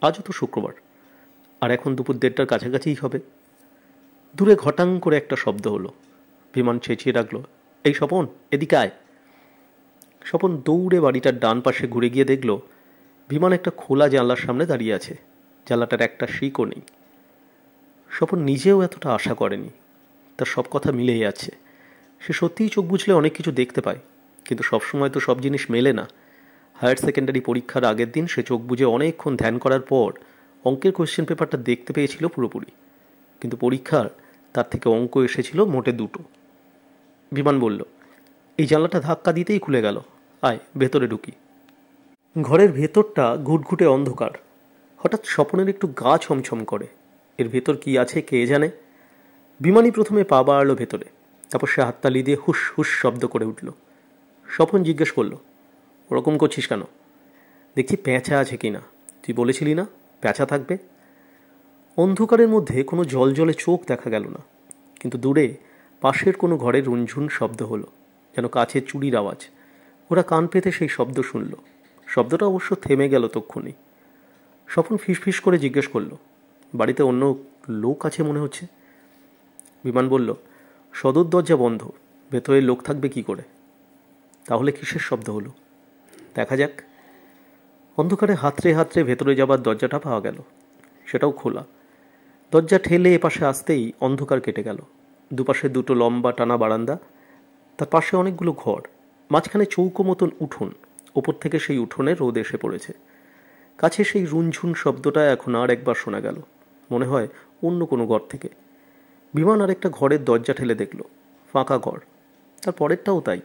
আজও তো শুক্রবার, আর এখন দুপুর 1:30টার কাছাকাছিই হবে। দূরে ঘটাং করে একটা শব্দ হলো। বিমান চেঁচিয়ে ডাকল, এই স্বপন, এদিকে আয়। স্বপন দৌড়ে বাড়িটার ডান পাশে ঘুরে গিয়ে দেখল বিমান একটা খোলা জানলার সামনে দাঁড়িয়ে আছে। জানলাটার একটা শিকও নেই। স্বপন নিজেও এতটা আশা করেনি। তার সব কথা মিলেই আছে। সে সত্যিই চোখ বুঝলে অনেক কিছু দেখতে পায়, কিন্তু সবসময় তো সব জিনিস মেলে না। হায়ার সেকেন্ডারি পরীক্ষার আগের দিন সে চোখ বুঝে অনেকক্ষণ ধ্যান করার পর অঙ্কের কোয়েশ্চেন পেপারটা দেখতে পেয়েছিল পুরোপুরি, কিন্তু পরীক্ষার তার থেকে অঙ্ক এসেছিল মোটে 2টো। বিমান বলল, এই জানলাটা ধাক্কা দিতেই খুলে গেল, আয় ভেতরে ঢুকি। ঘরের ভেতরটা ঘুটঘুটে অন্ধকার। হঠাৎ স্বপনের একটু গা ছমছম করে। এর ভেতর কি আছে কে জানে। বিমানই প্রথমে পা বাড়ালো ভেতরে, তারপর সে হাততালি দিয়ে হুস হুস শব্দ করে উঠল। স্বপন জিজ্ঞেস করল, ওরকম করছিস কেন? দেখছি পেঁচা আছে কি না, তুই বলেছিলি না পেঁচা থাকবে। অন্ধকারের মধ্যে কোনো জলজলে চোখ দেখা গেল না, কিন্তু দূরে পাশের কোনো ঘরের রুনঝুন শব্দ হলো, যেন কাছের চুরির আওয়াজ। ওরা কান পেতে সেই শব্দ শুনল। শব্দটা অবশ্য থেমে গেল তক্ষুনি। স্বপন ফিসফিস করে জিজ্ঞেস করল, বাড়িতে অন্য লোক আছে মনে হচ্ছে। বিমান বলল, সদর দরজা বন্ধ, ভেতরে লোক থাকবে কি করে? তাহলে কিসের শব্দ হলো? দেখা যাক। অন্ধকারে হাতড়ে হাতড়ে ভেতরে যাবার দরজাটা পাওয়া গেল। সেটাও খোলা। দরজা ঠেলে এপাশে আসতেই অন্ধকার কেটে গেল। দুপাশে দুটো লম্বা টানা বারান্দা, তার পাশে অনেকগুলো ঘর, মাঝখানে চৌকো মতন উঠোন। ওপর থেকে সেই উঠোনে রোদ এসে পড়েছে। কাছে সেই রুনঝুন শব্দটা এখন আর একবার শোনা গেল, মনে হয় অন্য কোনো ঘর থেকে। বিমান আর একটা ঘরের দরজা ঠেলে দেখল, ফাঁকা ঘর। তার পরেরটাও তাই।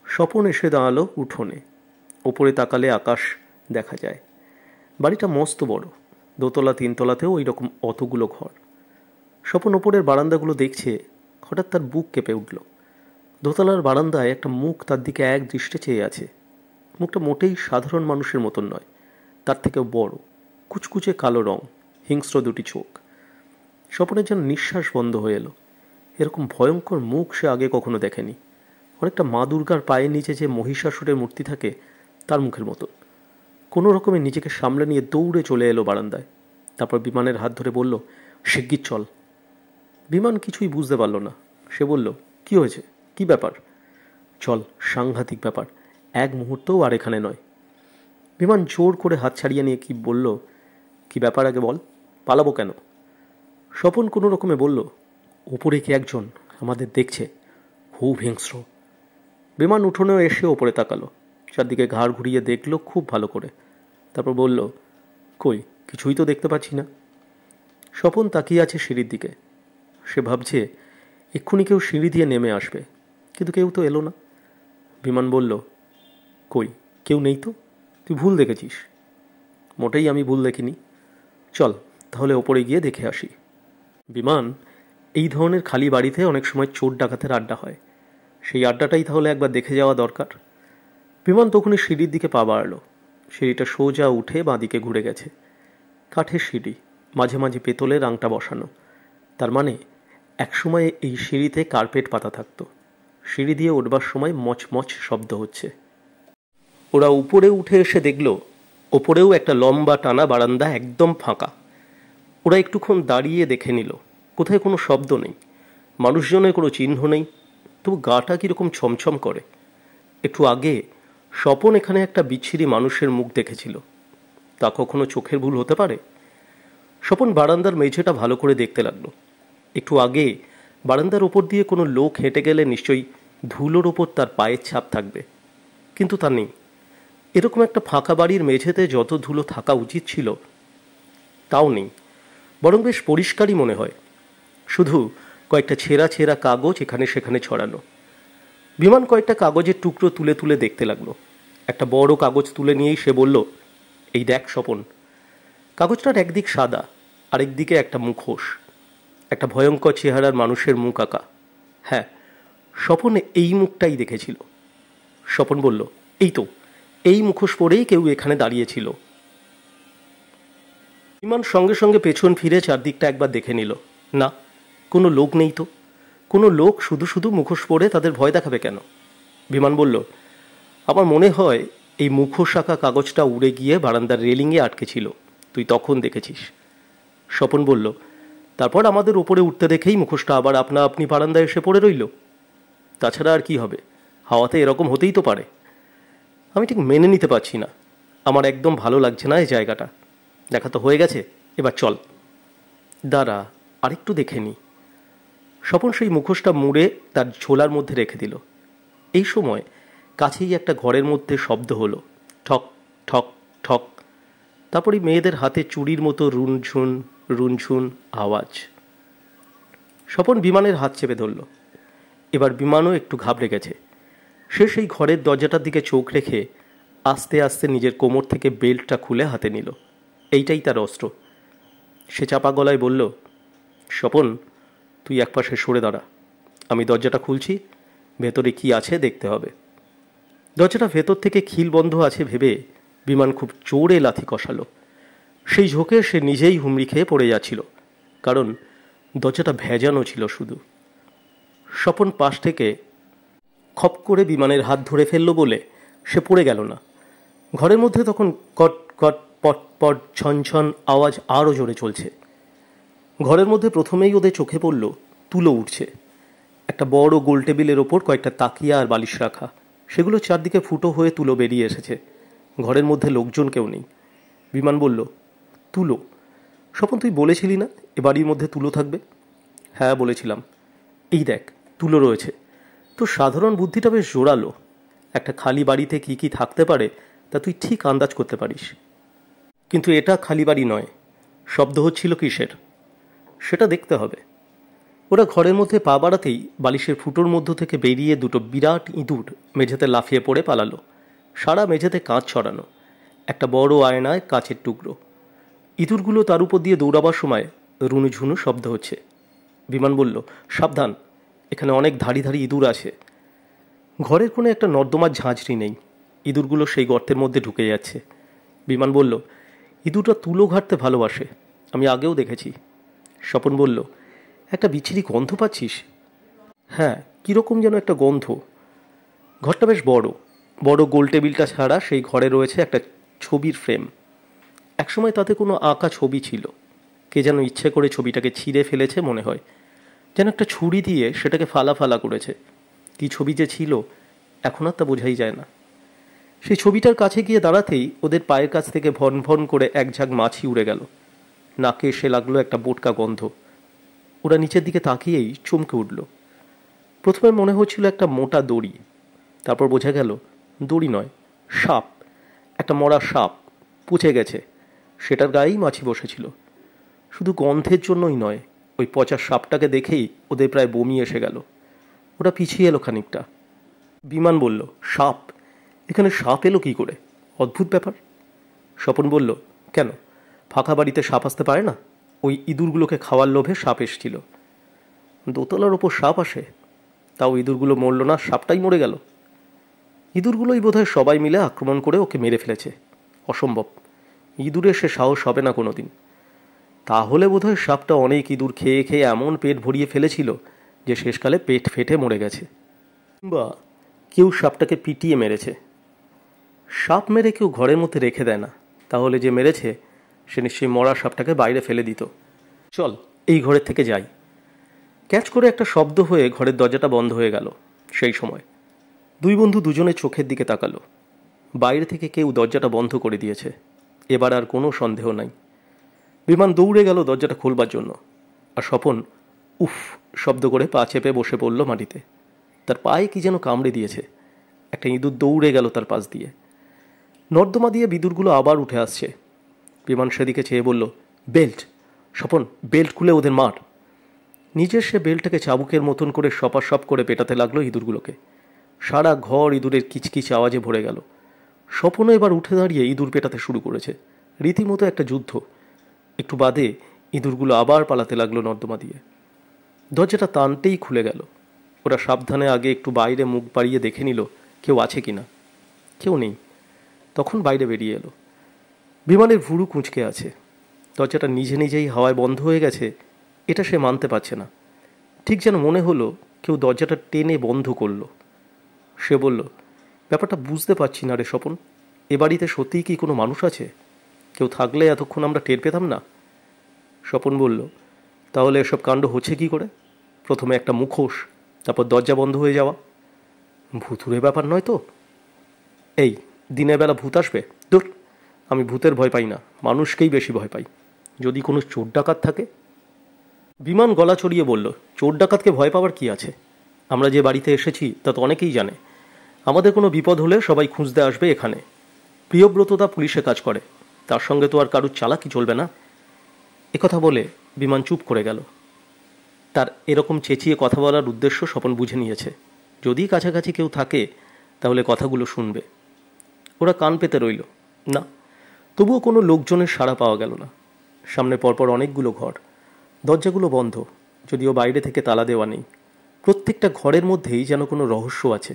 স্বপন এসে দাঁড়ালো উঠোনে। ওপরে তাকালে আকাশ দেখা যায়। বাড়িটা মস্ত বড়, 2তলা 3তলাতেও ওই রকম অতগুলো ঘর। স্বপন ওপরের বারান্দাগুলো দেখছে, হঠাৎ তার বুক কেঁপে উঠল। 2তলার বারান্দায় একটা মুখ তার দিকে এক দৃষ্টে চেয়ে আছে। মুখটা মোটেই সাধারণ মানুষের মতন নয়, তার থেকেও বড়, কুচকুচে কালো রং, হিংস্র 2টি চোখ। স্বপনের যেন নিঃশ্বাস বন্ধ হয়ে এলো। এরকম ভয়ঙ্কর মুখ সে আগে কখনো দেখেনি। অনেকটা মা দুর্গার পায়ের নিচে যে মহিষাসুরের মূর্তি থাকে তার মুখের মতন। কোনো রকমে নিজেকে সামলে নিয়ে দৌড়ে চলে এলো বারান্দায়। তারপর বিমানের হাত ধরে বলল, শিগগির চল। বিমান কিছুই বুঝতে পারল না। সে বলল, কি হয়েছে, কি ব্যাপার? চল, সাংঘাতিক ব্যাপার, এক মুহূর্তও আর এখানে নয়। বিমান জোর করে হাত ছাড়িয়ে নিয়ে কি বলল, কি ব্যাপার আগে বল, পালাবো কেন? স্বপন কোনো রকমে বলল, ওপরে কি একজন আমাদের দেখছে, খুব হিংস্র। বিমান উঠোনেও এসে ওপরে তাকালো, চারদিকে ঘাড় ঘুরিয়ে দেখলো খুব ভালো করে। তারপর বলল, কই, কিছুই তো দেখতে পাচ্ছি না। স্বপন তাকিয়ে আছে সিঁড়ির দিকে। সে ভাবছে এক্ষুনি কেউ সিঁড়ি দিয়ে নেমে আসবে, কিন্তু কেউ তো এলো না। বিমান বলল, কই, কেউ নেই তো, তুই ভুল দেখেছিস। মোটেই আমি ভুল দেখিনি, চল তাহলে ওপরে গিয়ে দেখে আসি। বিমান, এই ধরনের খালি বাড়িতে অনেক সময় চোর ডাকাতের আড্ডা হয়, সেই আড্ডাটাই তাহলে একবার দেখে যাওয়া দরকার। বিমান তখনই সিঁড়ির দিকে পা বাড়ালো। সিঁড়িটা সোজা উঠে বাঁদিকে ঘুরে গেছে। কাঠের সিঁড়ি, মাঝে মাঝে পেতলের আংটা বসানো। তার মানে একসময় এই সিঁড়িতে কার্পেট পাতা থাকতো। সিঁড়ি দিয়ে উঠবার সময় মচমচ শব্দ হচ্ছে। ওরা উপরে উঠে এসে দেখল ওপরেও একটা লম্বা টানা বারান্দা একদম ফাঁকা। ওরা একটুক্ষণ দাঁড়িয়ে দেখে নিল, কোথায় কোনো শব্দ নেই, মানুষজনের কোনো চিহ্ন নেই, তবু গাটা কীরকম ছমছম করে। একটু আগে স্বপন এখানে একটা বিচ্ছিরি মানুষের মুখ দেখেছিল, তা কখনো চোখের ভুল হতে পারে? স্বপন বারান্দার মেঝেটা ভালো করে দেখতে লাগলো। একটু আগে বারান্দার ওপর দিয়ে কোনো লোক হেঁটে গেলে নিশ্চয়ই ধুলোর ওপর তার পায়ের ছাপ থাকবে, কিন্তু তা নেই। এরকম একটা ফাঁকা বাড়ির মেঝেতে যত ধুলো থাকা উচিত ছিল তাও নেই, বরং বেশ পরিষ্কারই মনে হয়। শুধু কয়েকটা ছেঁড়া ছেঁড়া কাগজ এখানে সেখানে ছড়ানো। বিমান কয়েকটা কাগজের টুকরো তুলে তুলে দেখতে লাগলো। একটা বড় কাগজ তুলে নিয়েই সে বলল, এই দেখ স্বপন। কাগজটার একদিক সাদা, আরেক দিকে একটা মুখোশ, একটা ভয়ঙ্কর চেহারার মানুষের মুখ আঁকা। হ্যাঁ, স্বপন এই মুখটাই দেখেছিল। স্বপন বলল, এই তো, এই মুখোশ পরেই কেউ এখানে দাঁড়িয়েছিল। বিমান সঙ্গে সঙ্গে পেছন ফিরে চারদিকটা একবার দেখে নিল। না, কোনো লোক নেই তো। কোনো লোক শুধু শুধু মুখোশ পরে তাদের ভয় দেখাবে কেন? বিমান বলল, আমার মনে হয় এই মুখোশ আঁকা কাগজটা উড়ে গিয়ে বারান্দার রেলিংয়ে আটকে ছিল, তুই তখন দেখেছিস। স্বপন বলল, তারপর আমাদের উপরে উঠতে দেখেই মুখোশটা আবার আপনা আপনি বারান্দায় এসে পড়ে রইল। তাছাড়া আর কি হবে? হাওয়াতে এরকম হতেই তো পারে। আমি ঠিক মেনে নিতে পারছি না। আমার একদম ভালো লাগছে না এই জায়গাটা। দেখা তো হয়ে গেছে, এবার চল। দাঁড়া, আরেকটু দেখে নি। স্বপন সেই মুখোশটা মুড়ে তার ঝোলার মধ্যে রেখে দিল। এই সময় কাছেই একটা ঘরের মধ্যে শব্দ হলো, ঠক ঠক ঠক। তারপরে মেয়েদের হাতে চুড়ির মতো রুনঝুন রুনঝুন আওয়াজ। স্বপন বিমানের হাত চেপে ধরল। এবার বিমানও একটু ঘাবড়ে গেছে। সে সেই ঘরের দরজাটার দিকে চোখ রেখে আস্তে আস্তে নিজের কোমর থেকে বেল্টটা খুলে হাতে নিল। এইটাই তার অস্ত্র। সে চাপা গলায় বলল, স্বপন, তুই একপাশে সরে দাঁড়া। আমি দরজাটা খুলছি, ভেতরে কি আছে দেখতে হবে। দরজাটা ভেতর থেকে খিল বন্ধ আছে ভেবে বিমান খুব জোরে লাথি কষালো। সেই ঝোঁকে সে নিজেই হুমড়ি খেয়ে পড়ে যাচ্ছিল, কারণ দরজাটা ভেজানো ছিল শুধু। স্বপন পাশ থেকে খপ করে বিমানের হাত ধরে ফেলল বলে সে পড়ে গেল না। ঘরের মধ্যে তখন কট কট পট পট ছন ছন আওয়াজ আরও জোরে চলছে। ঘরের মধ্যে প্রথমেই ওদের চোখে পড়ল তুলো উঠছে। একটা বড় গোল টেবিলের ওপর কয়েকটা তাকিয়া আর বালিশ রাখা, সেগুলো চারদিকে ফুটো হয়ে তুলো বেরিয়ে এসেছে। ঘরের মধ্যে লোকজন কেউ নেই। বিমান বলল, তুলো? স্বপন, তুই বলেছিলি না এ বাড়ির মধ্যে তুলো থাকবে? হ্যাঁ, বলেছিলাম। এই দেখ, তুলো রয়েছে। তো সাধারণ বুদ্ধিটা বেশ জোরালো। একটা খালি বাড়িতে কি কি থাকতে পারে তা তুই ঠিক আন্দাজ করতে পারিস। কিন্তু এটা খালি বাড়ি নয়। শব্দ হচ্ছিল কিসের সেটা দেখতে হবে। ওরা ঘরের মধ্যে পা বাড়াতেই বালিশের ফুটোর মধ্য থেকে বেরিয়ে দুটো বিরাট ইঁদুর মেঝেতে লাফিয়ে পড়ে পালালো। সারা মেঝেতে কাঁচ ছড়ানো, একটা বড় আয়নায় কাঁচের টুকরো। ইঁদুরগুলো তার উপর দিয়ে দৌড়াবার সময় রুনুঝুনু শব্দ হচ্ছে। বিমান বলল, সাবধান, এখানে অনেক ধাড়ি ধাড়ি ইঁদুর আছে। ঘরের কোনো একটা নর্দমার ঝাঁঝরি নেই। ইঁদুরগুলো সেই গর্তের মধ্যে ঢুকে যাচ্ছে। বিমান বলল, ইঁদুরটা তুলো ঘাঁটতে ভালোবাসে, আমি আগেও দেখেছি। স্বপন বলল, একটা বিচ্ছিরি গন্ধ পাচ্ছিস? হ্যাঁ, কীরকম যেন একটা গন্ধ। ঘরটা বেশ বড়। বড় গোল টেবিলটা ছাড়া সেই ঘরে রয়েছে একটা ছবির ফ্রেম। একসময় তাতে কোনো আঁকা ছবি ছিল। কে যেন ইচ্ছে করে ছবিটাকে ছিঁড়ে ফেলেছে মনে হয়, যেন একটা ছুরি দিয়ে সেটাকে ফালা ফালা করেছে। কী ছবি যে ছিল এখন আর তা বোঝাই যায় না। সেই ছবিটার কাছে গিয়ে দাঁড়াতেই ওদের পায়ের কাছ থেকে ভন ভন করে এক ঝাঁক মাছি উড়ে গেল। নাকে এসে লাগলো একটা বোটকা গন্ধ। ওরা নিচের দিকে তাকিয়েই চমকে উঠল। প্রথমে মনে হচ্ছিল একটা মোটা দড়ি, তারপর বোঝা গেল দড়ি নয়, সাপ। একটা মরা সাপ, পুচে গেছে। সেটার গায়েই মাছি বসেছিল। শুধু গন্ধের জন্যই নয়, ওই পচা সাপটাকে দেখেই ওদের প্রায় বমি এসে গেল। ওরা পিছিয়ে এলো খানিকটা। বিমান বলল, সাপ? এখানে সাপ এলো কী করে? অদ্ভুত ব্যাপার। স্বপন বলল, কেন, ফাঁকা বাড়িতে সাপ আসতে পারে না? ওই ইঁদুরগুলোকে খাওয়ার লোভে সাপ এসেছিল। দোতলার ওপর সাপ আসে? তাও ইঁদুরগুলো মরল না, সাপটাই মরে গেল। ইঁদুরগুলোই বোধহয় সবাই মিলে আক্রমণ করে ওকে মেরে ফেলেছে। অসম্ভব, ইঁদুরের সে সাহস হবে না কোনো দিন। তাহলে বোধহয় সাপটা অনেক ইঁদুর খেয়ে খেয়ে এমন পেট ভরিয়ে ফেলেছিল যে শেষকালে পেট ফেটে মরে গেছে। বা কেউ সাপটাকে পিটিয়ে মেরেছে। সাপ মেরে কেউ ঘরের মধ্যে রেখে দেয় না, তাহলে যে মেরেছে সে নিশ্চয়ই মরা সাপটাকে বাইরে ফেলে দিত। চল, এই ঘরের থেকে যাই। ক্যাচ করে একটা শব্দ হয়ে ঘরের দরজাটা বন্ধ হয়ে গেল। সেই সময় দুই বন্ধু দুজনের চোখের দিকে তাকালো। বাইরে থেকে কেউ দরজাটা বন্ধ করে দিয়েছে। এবার আর কোনো সন্দেহ নাই। বিমান দৌড়ে গেল দরজাটা খুলবার জন্য, আর স্বপন উফ শব্দ করে পা চেপে বসে পড়ল মাটিতে। তার পায়ে কি যেন কামড়ে দিয়েছে। একটা ইঁদুর দৌড়ে গেল তার পাশ দিয়ে। নর্দমা দিয়ে বিদুরগুলো আবার উঠে আসছে। বিমান সেদিকে চেয়ে বলল, বেল্ট স্বপন, বেল্ট খুলে ওদের মার। নিজের সে বেল্টটাকে চাবুকের মতন করে সপাসপ করে পেটাতে লাগলো ইঁদুরগুলোকে। সারা ঘর ইঁদুরের কিচকিচ আওয়াজে ভরে গেল। স্বপনও এবার উঠে দাঁড়িয়ে ইঁদুর পেটাতে শুরু করেছে। রীতিমতো একটা যুদ্ধ। একটু বাদে ইঁদুরগুলো আবার পালাতে লাগলো নর্দমা দিয়ে। দরজাটা টানতেই খুলে গেল। ওরা সাবধানে আগে একটু বাইরে মুখ বাড়িয়ে দেখে নিল কেউ আছে কিনা। কেউ নেই। তখন বাইরে বেরিয়ে এলো। বিমানের ভুরু কুঁচকে আছে। দরজাটা নিজে নিজেই হাওয়ায় বন্ধ হয়ে গেছে এটা সে মানতে পারছে না। ঠিক যেন মনে হলো কেউ দরজাটা টেনে বন্ধ করলো। সে বলল, ব্যাপারটা বুঝতে পারছি না রে স্বপন। এ বাড়িতে সত্যিই কি কোনো মানুষ আছে? কেউ থাকলে এতক্ষণ আমরা টের পেতাম না। স্বপন বলল, তাহলে এসব কাণ্ড হচ্ছে কি করে? প্রথমে একটা মুখোশ, তারপর দরজা বন্ধ হয়ে যাওয়া। ভুতুরে ব্যাপার নয় তো? এই দিনের বেলা ভূত আসবে? দূর, আমি ভূতের ভয় পাই না, মানুষকেই বেশি ভয় পাই। যদি কোনো চোর ডাকাত থাকে। বিমান গলা চড়িয়ে বলল, চোর ডাকাতকে ভয় পাওয়ার কি আছে? আমরা যে বাড়িতে এসেছি তা তো অনেকেই জানে। আমাদের কোনো বিপদ হলে সবাই খুঁজতে আসবে এখানে। প্রিয়ব্রতদা পুলিশে কাজ করে, তার সঙ্গে তো আর কারুর চালাকি চলবে না। একথা বলে বিমান চুপ করে গেল। তার এরকম চেঁচিয়ে কথা বলার উদ্দেশ্য স্বপন বুঝে নিয়েছে। যদি কাছাকাছি কেউ থাকে তাহলে কথাগুলো শুনবে। ওরা কান পেতে রইল না, তবুও কোনো লোকজনের সাড়া পাওয়া গেল না। সামনে পরপর অনেকগুলো ঘর, দরজাগুলো বন্ধ, যদিও বাইরে থেকে তালা দেওয়া নেই। প্রত্যেকটা ঘরের মধ্যেই যেন কোনো রহস্য আছে।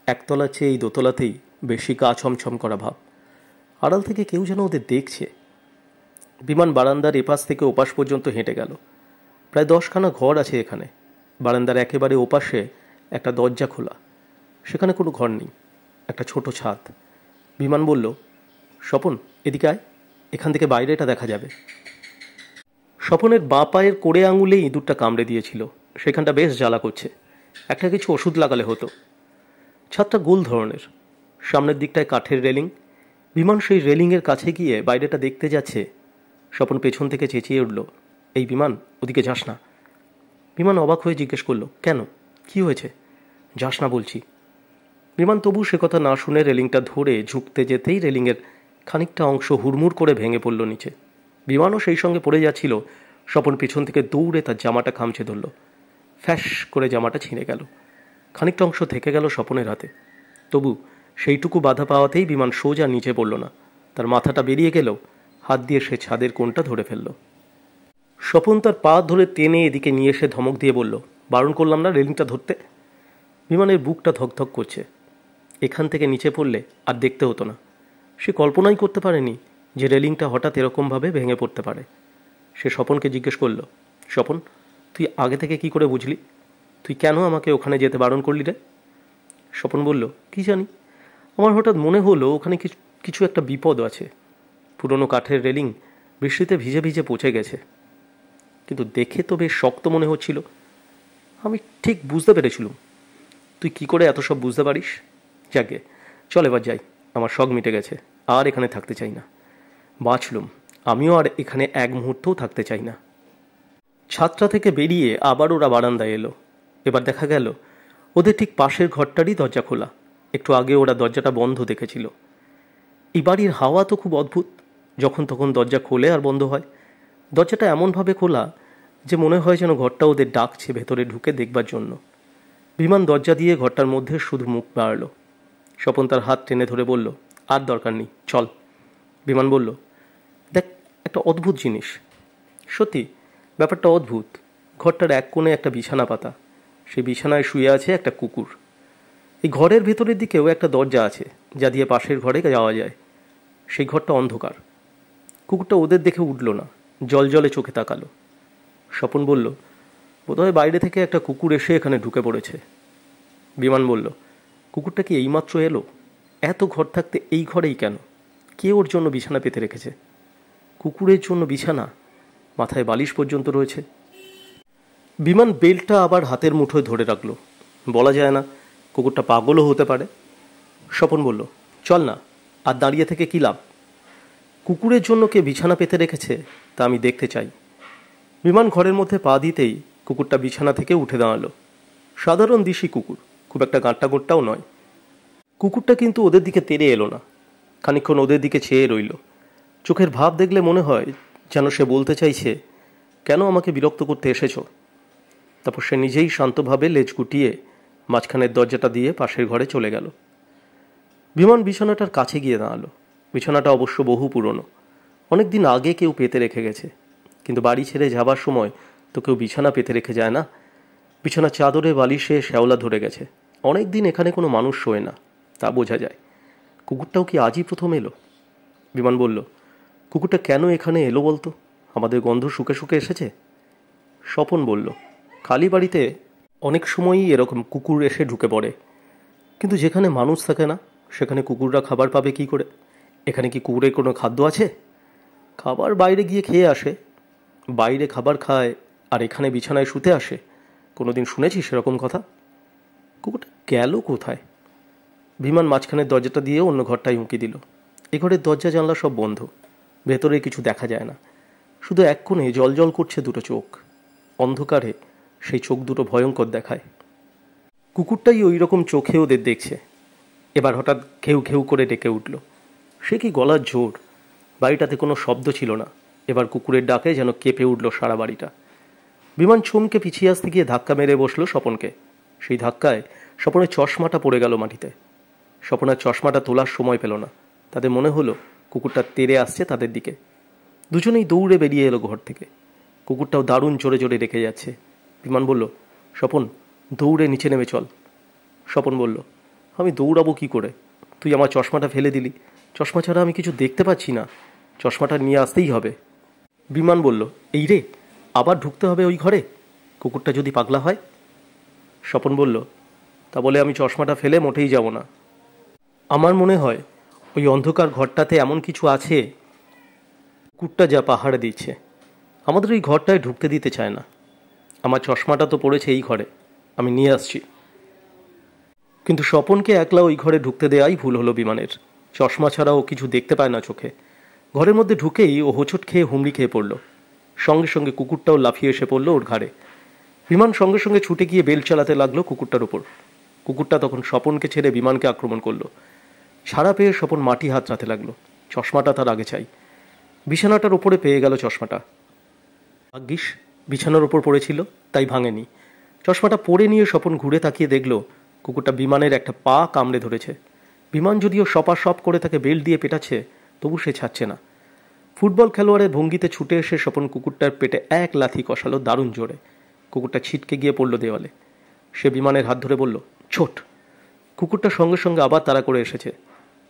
একতলা চেয়ে এই দোতলাতেই বেশি গা ছমছম করা ভাব। আড়াল থেকে কেউ যেন ওদের দেখছে। বিমান বারান্দার এপাশ থেকে ওপাশ পর্যন্ত হেঁটে গেল। প্রায় 10খানা ঘর আছে এখানে। বারান্দার একেবারে ওপাশে একটা দরজা খোলা, সেখানে কোনো ঘর নেই, একটা ছোট ছাদ। বিমান বলল, স্বপন এদিকে আয়, এখান থেকে বাইরেটা দেখা যাবে। স্বপনের বাঁ পায়ের কোড়ে আঙুলে ইঁদুরটা কামড়ে দিয়েছিল, সেখানটা বেশ জ্বালা করছে। একটা কিছু ওষুধ লাগালে হতো। ছাদটা গোল ধরনের, সামনের দিকটায় কাঠের রেলিং। বিমান সেই রেলিংয়ের কাছে গিয়ে বাইরেটা দেখতে যাচ্ছে। স্বপন পেছন থেকে চেঁচিয়ে উঠল, এই বিমান, ওদিকে যাস না। বিমান অবাক হয়ে জিজ্ঞেস করলো, কেন, কি হয়েছে? যাস না বলছি। বিমান তবু সে কথা না শুনে রেলিংটা ধরে ঝুঁকতে যেতেই রেলিংয়ের খানিকটা অংশ হুড়মুড় করে ভেঙে পড়ল নিচে। বিমানও সেই সঙ্গে পড়ে যাচ্ছিল। স্বপন পেছন থেকে দৌড়ে তার জামাটা খামচে ধরল। ফ্যাস করে জামাটা ছিঁড়ে গেল। খানিকটা অংশ থেকে গেল স্বপনের হাতে। তবু সেইটুকু বাধা পাওয়াতেই বিমান সোজা নিচে পড়ল না। তার মাথাটা বেরিয়ে গেলেও হাত দিয়ে সে ছাদের কোণটা ধরে ফেলল। স্বপন তার পা ধরে টেনে এদিকে নিয়ে এসে ধমক দিয়ে বলল, বারণ করলাম না রেলিংটা ধরতে? বিমানের বুকটা ধকধক করছে। এখান থেকে নিচে পড়লে আর দেখতে হতো না। সে কল্পনাই করতে পারেনি যে রেলিংটা হঠাৎ এরকমভাবে ভেঙে পড়তে পারে। সে স্বপনকে জিজ্ঞেস করল, স্বপন তুই আগে থেকে কি করে বুঝলি? তুই কেন আমাকে ওখানে যেতে বারণ করলি রে? স্বপন বলল, কি জানি, আমার হঠাৎ মনে হলো ওখানে কিছু একটা বিপদ আছে। পুরনো কাঠের রেলিং বৃষ্টিতে ভিজে ভিজে পচে গেছে, কিন্তু দেখে তো বেশ শক্ত মনে হচ্ছিল। আমি ঠিক বুঝতে পেরেছিলুম। তুই কি করে এত সব বুঝতে পারিস? যাকে চল এবার যাই, আমার শখ মিটে গেছে, আর এখানে থাকতে চাই না। বাঁচলুম, আমিও আর এখানে এক মুহূর্তও থাকতে চাই না। ছাদটা থেকে বেরিয়ে আবার ওরা বারান্দায় এলো। এবার দেখা গেল ওদের ঠিক পাশের ঘরটারই দরজা খোলা। একটু আগে ওরা দরজাটা বন্ধ দেখেছিল। এই বাড়ির হাওয়া তো খুব অদ্ভুত, যখন তখন দরজা খোলে আর বন্ধ হয়। দরজাটা এমনভাবে খোলা যে মনে হয় যেন ঘরটা ওদের ডাকছে ভেতরে ঢুকে দেখবার জন্য। বিমান দরজা দিয়ে ঘরটার মধ্যে শুধু মুখ বাড়ল। স্বপন তার হাত টেনে ধরে বলল, আর দরকার নেই, চল। বিমান বলল, দেখ একটা অদ্ভুত জিনিস। সত্যি ব্যাপারটা অদ্ভুত। ঘরটার এক কোণে একটা বিছানা পাতা, সেই বিছানায় শুয়ে আছে একটা কুকুর। এই ঘরের ভেতরের দিকেও একটা দরজা আছে যা দিয়ে পাশের ঘরে যাওয়া যায়। সেই ঘরটা অন্ধকার। কুকুরটা ওদের দেখে উঠল না, জল জলে চোখে তাকালো। স্বপন বলল, বোধহয় বাইরে থেকে একটা কুকুর এসে এখানে ঢুকে পড়েছে। বিমান বলল, কুকুরটা কি এইমাত্র এলো? এত ঘর থাকতে এই ঘরেই কেন? কে ওর জন্য বিছানা পেতে রেখেছে? কুকুরের জন্য বিছানা? মাথায় বালিশ পর্যন্ত রয়েছে। বিমান বেলটা আবার হাতের মুঠোয় ধরে রাখল। বলা যায় না, কুকুরটা পাগলও হতে পারে। স্বপন বলল, চল না, আর দাঁড়িয়ে থেকে কী লাভ? কুকুরের জন্য কে বিছানা পেতে রেখেছে তা আমি দেখতে চাই। বিমান ঘরের মধ্যে পা দিতেই কুকুরটা বিছানা থেকে উঠে দাঁড়ালো। সাধারণ দিশি কুকুর, খুব একটা গাঁট্টা গোট্টাও নয়। কুকুরটা কিন্তু ওদের দিকে তেড়ে এলো না। খানিকক্ষণ ওদের দিকে চেয়ে রইল। চোখের ভাব দেখলে মনে হয় যেন সে বলতে চাইছে, কেন আমাকে বিরক্ত করতে এসেছ? তারপর সে নিজেই শান্তভাবে লেজ গুটিয়ে মাঝখানের দরজাটা দিয়ে পাশের ঘরে চলে গেল। বিমান বিছানাটার কাছে গিয়ে দাঁড়ালো। বিছানাটা অবশ্য বহু পুরনো, অনেক দিন আগে কেউ পেতে রেখে গেছে। কিন্তু বাড়ি ছেড়ে যাবার সময় তো কেউ বিছানা পেতে রেখে যায় না। বিছানার চাদরে বালিশে শ্যাওলা ধরে গেছে। অনেক দিন এখানে কোনো মানুষ শোয় না, তা বোঝা যায়। কুকুরটাও কি আজই প্রথম এলো? বিমান বলল, কুকুরটা কেন এখানে এলো বলতো? আমাদের গন্ধ শুকে শুকে এসেছে? স্বপন বলল, খালি বাড়িতে অনেক সময়ই এরকম কুকুর এসে ঢুকে পড়ে, কিন্তু যেখানে মানুষ থাকে না সেখানে কুকুররা খাবার পাবে কি করে? এখানে কি কুকুরের কোনো খাদ্য আছে? খাবার বাইরে গিয়ে খেয়ে আসে, বাইরে খাবার খায় আর এখানে বিছানায় শুতে আসে। কোনোদিন শুনেছি সেরকম কথা? কুকুরটা গেল কোথায়? বিমান মাঝখানের দরজাটা দিয়ে অন্য ঘরটায় উঁকি দিল। এ ঘরের দরজা জানলা সব বন্ধ, ভেতরে কিছু দেখা যায় না। শুধু এক কোণে জল জল করছে দুটো চোখ। অন্ধকারে সেই চোখ দুটো ভয়ঙ্কর দেখায়। কুকুরটাই ওই রকম চোখে ওদের দেখছে। এবার হঠাৎ ঘেউ ঘেউ করে ডেকে উঠল। সে কি গলার জোর! বাড়িটাতে কোনো শব্দ ছিল না। এবার কুকুরের ডাকে যেন কেঁপে উঠল সারা বাড়িটা। বিমান চমকে পিছিয়ে আসতে গিয়ে ধাক্কা মেরে বসল স্বপনকে। সেই ধাক্কায় স্বপনের চশমাটা পড়ে গেল মাটিতে। স্বপনের চশমাটা তোলার সময় পেল না। তাদের মনে হলো কুকুরটা তেড়ে আসছে তাদের দিকে। দুজনেই দৌড়ে বেরিয়ে এলো ঘর থেকে। কুকুরটাও দারুণ জোরে জোরে রেখে যাচ্ছে। বিমান বলল, স্বপন, দৌড়ে নিচে নেমে চল। স্বপন বলল, আমি দৌড়াবো কি করে? তুই আমার চশমাটা ফেলে দিলি। চশমা ছাড়া আমি কিছু দেখতে পাচ্ছি না। চশমাটা নিয়ে আসতেই হবে। বিমান বলল, এই রে, আবার ঢুকতে হবে ওই ঘরে? কুকুরটা যদি পাগলা হয়? স্বপন বলল, তা বলে আমি চশমাটা ফেলে মোটেই যাব না। আমার মনে হয় ওই অন্ধকার ঘরটাতে এমন কিছু আছে কুকুরটা যা পাহাড়ে দিচ্ছে। আমাদের ওই ঘরটায় ঢুকতে দিতে চায় না। আমার চশমাটা তো পড়েছে এই ঘরে, আমি নিয়ে আসছি। কিন্তু স্বপনকে একলা ওই ঘরে ঢুকতে দেওয়াই ভুল হলো বিমানের। চশমা ছাড়া ও কিছু দেখতে পায় না চোখে। ঘরের মধ্যে ঢুকেই ও হোঁচট খেয়ে হুমড়ি খেয়ে পড়ল। সঙ্গে সঙ্গে কুকুরটাও লাফিয়ে এসে পড়ল ওর ঘাড়ে। বিমান সঙ্গে সঙ্গে ছুটে গিয়ে বেল চালাতে লাগলো কুকুরটার উপর। কুকুরটা তখন স্বপনকে ছেড়ে বিমানকে আক্রমণ করলো। ছাড়া পেয়ে স্বপন মাটি হাতড়াতে লাগলো। চশমাটা তার আগে চাই। বিছানাটার ওপরে পেয়ে গেল চশমাটা। ভাগ্যিস বিছানার ওপর পড়েছিল, তাই ভাঙেনি। চশমাটা পরে নিয়ে স্বপন ঘুরে তাকিয়ে দেখল কুকুরটা বিমানের একটা পা কামড়ে ধরেছে। বিমান যদিও সপ করে তাকে বেল্ট দিয়ে পেটাচ্ছে, তবু সে ছাড়ছে না। ফুটবল খেলোয়াড়ের ভঙ্গিতে ছুটে এসে স্বপন কুকুরটার পেটে এক লাথি কষালো দারুণ জোরে। কুকুরটা ছিটকে গিয়ে পড়ল দেওয়ালে। সে বিমানের হাত ধরে বলল, ছোট। কুকুরটা সঙ্গে সঙ্গে আবার তাড়া করে এসেছে।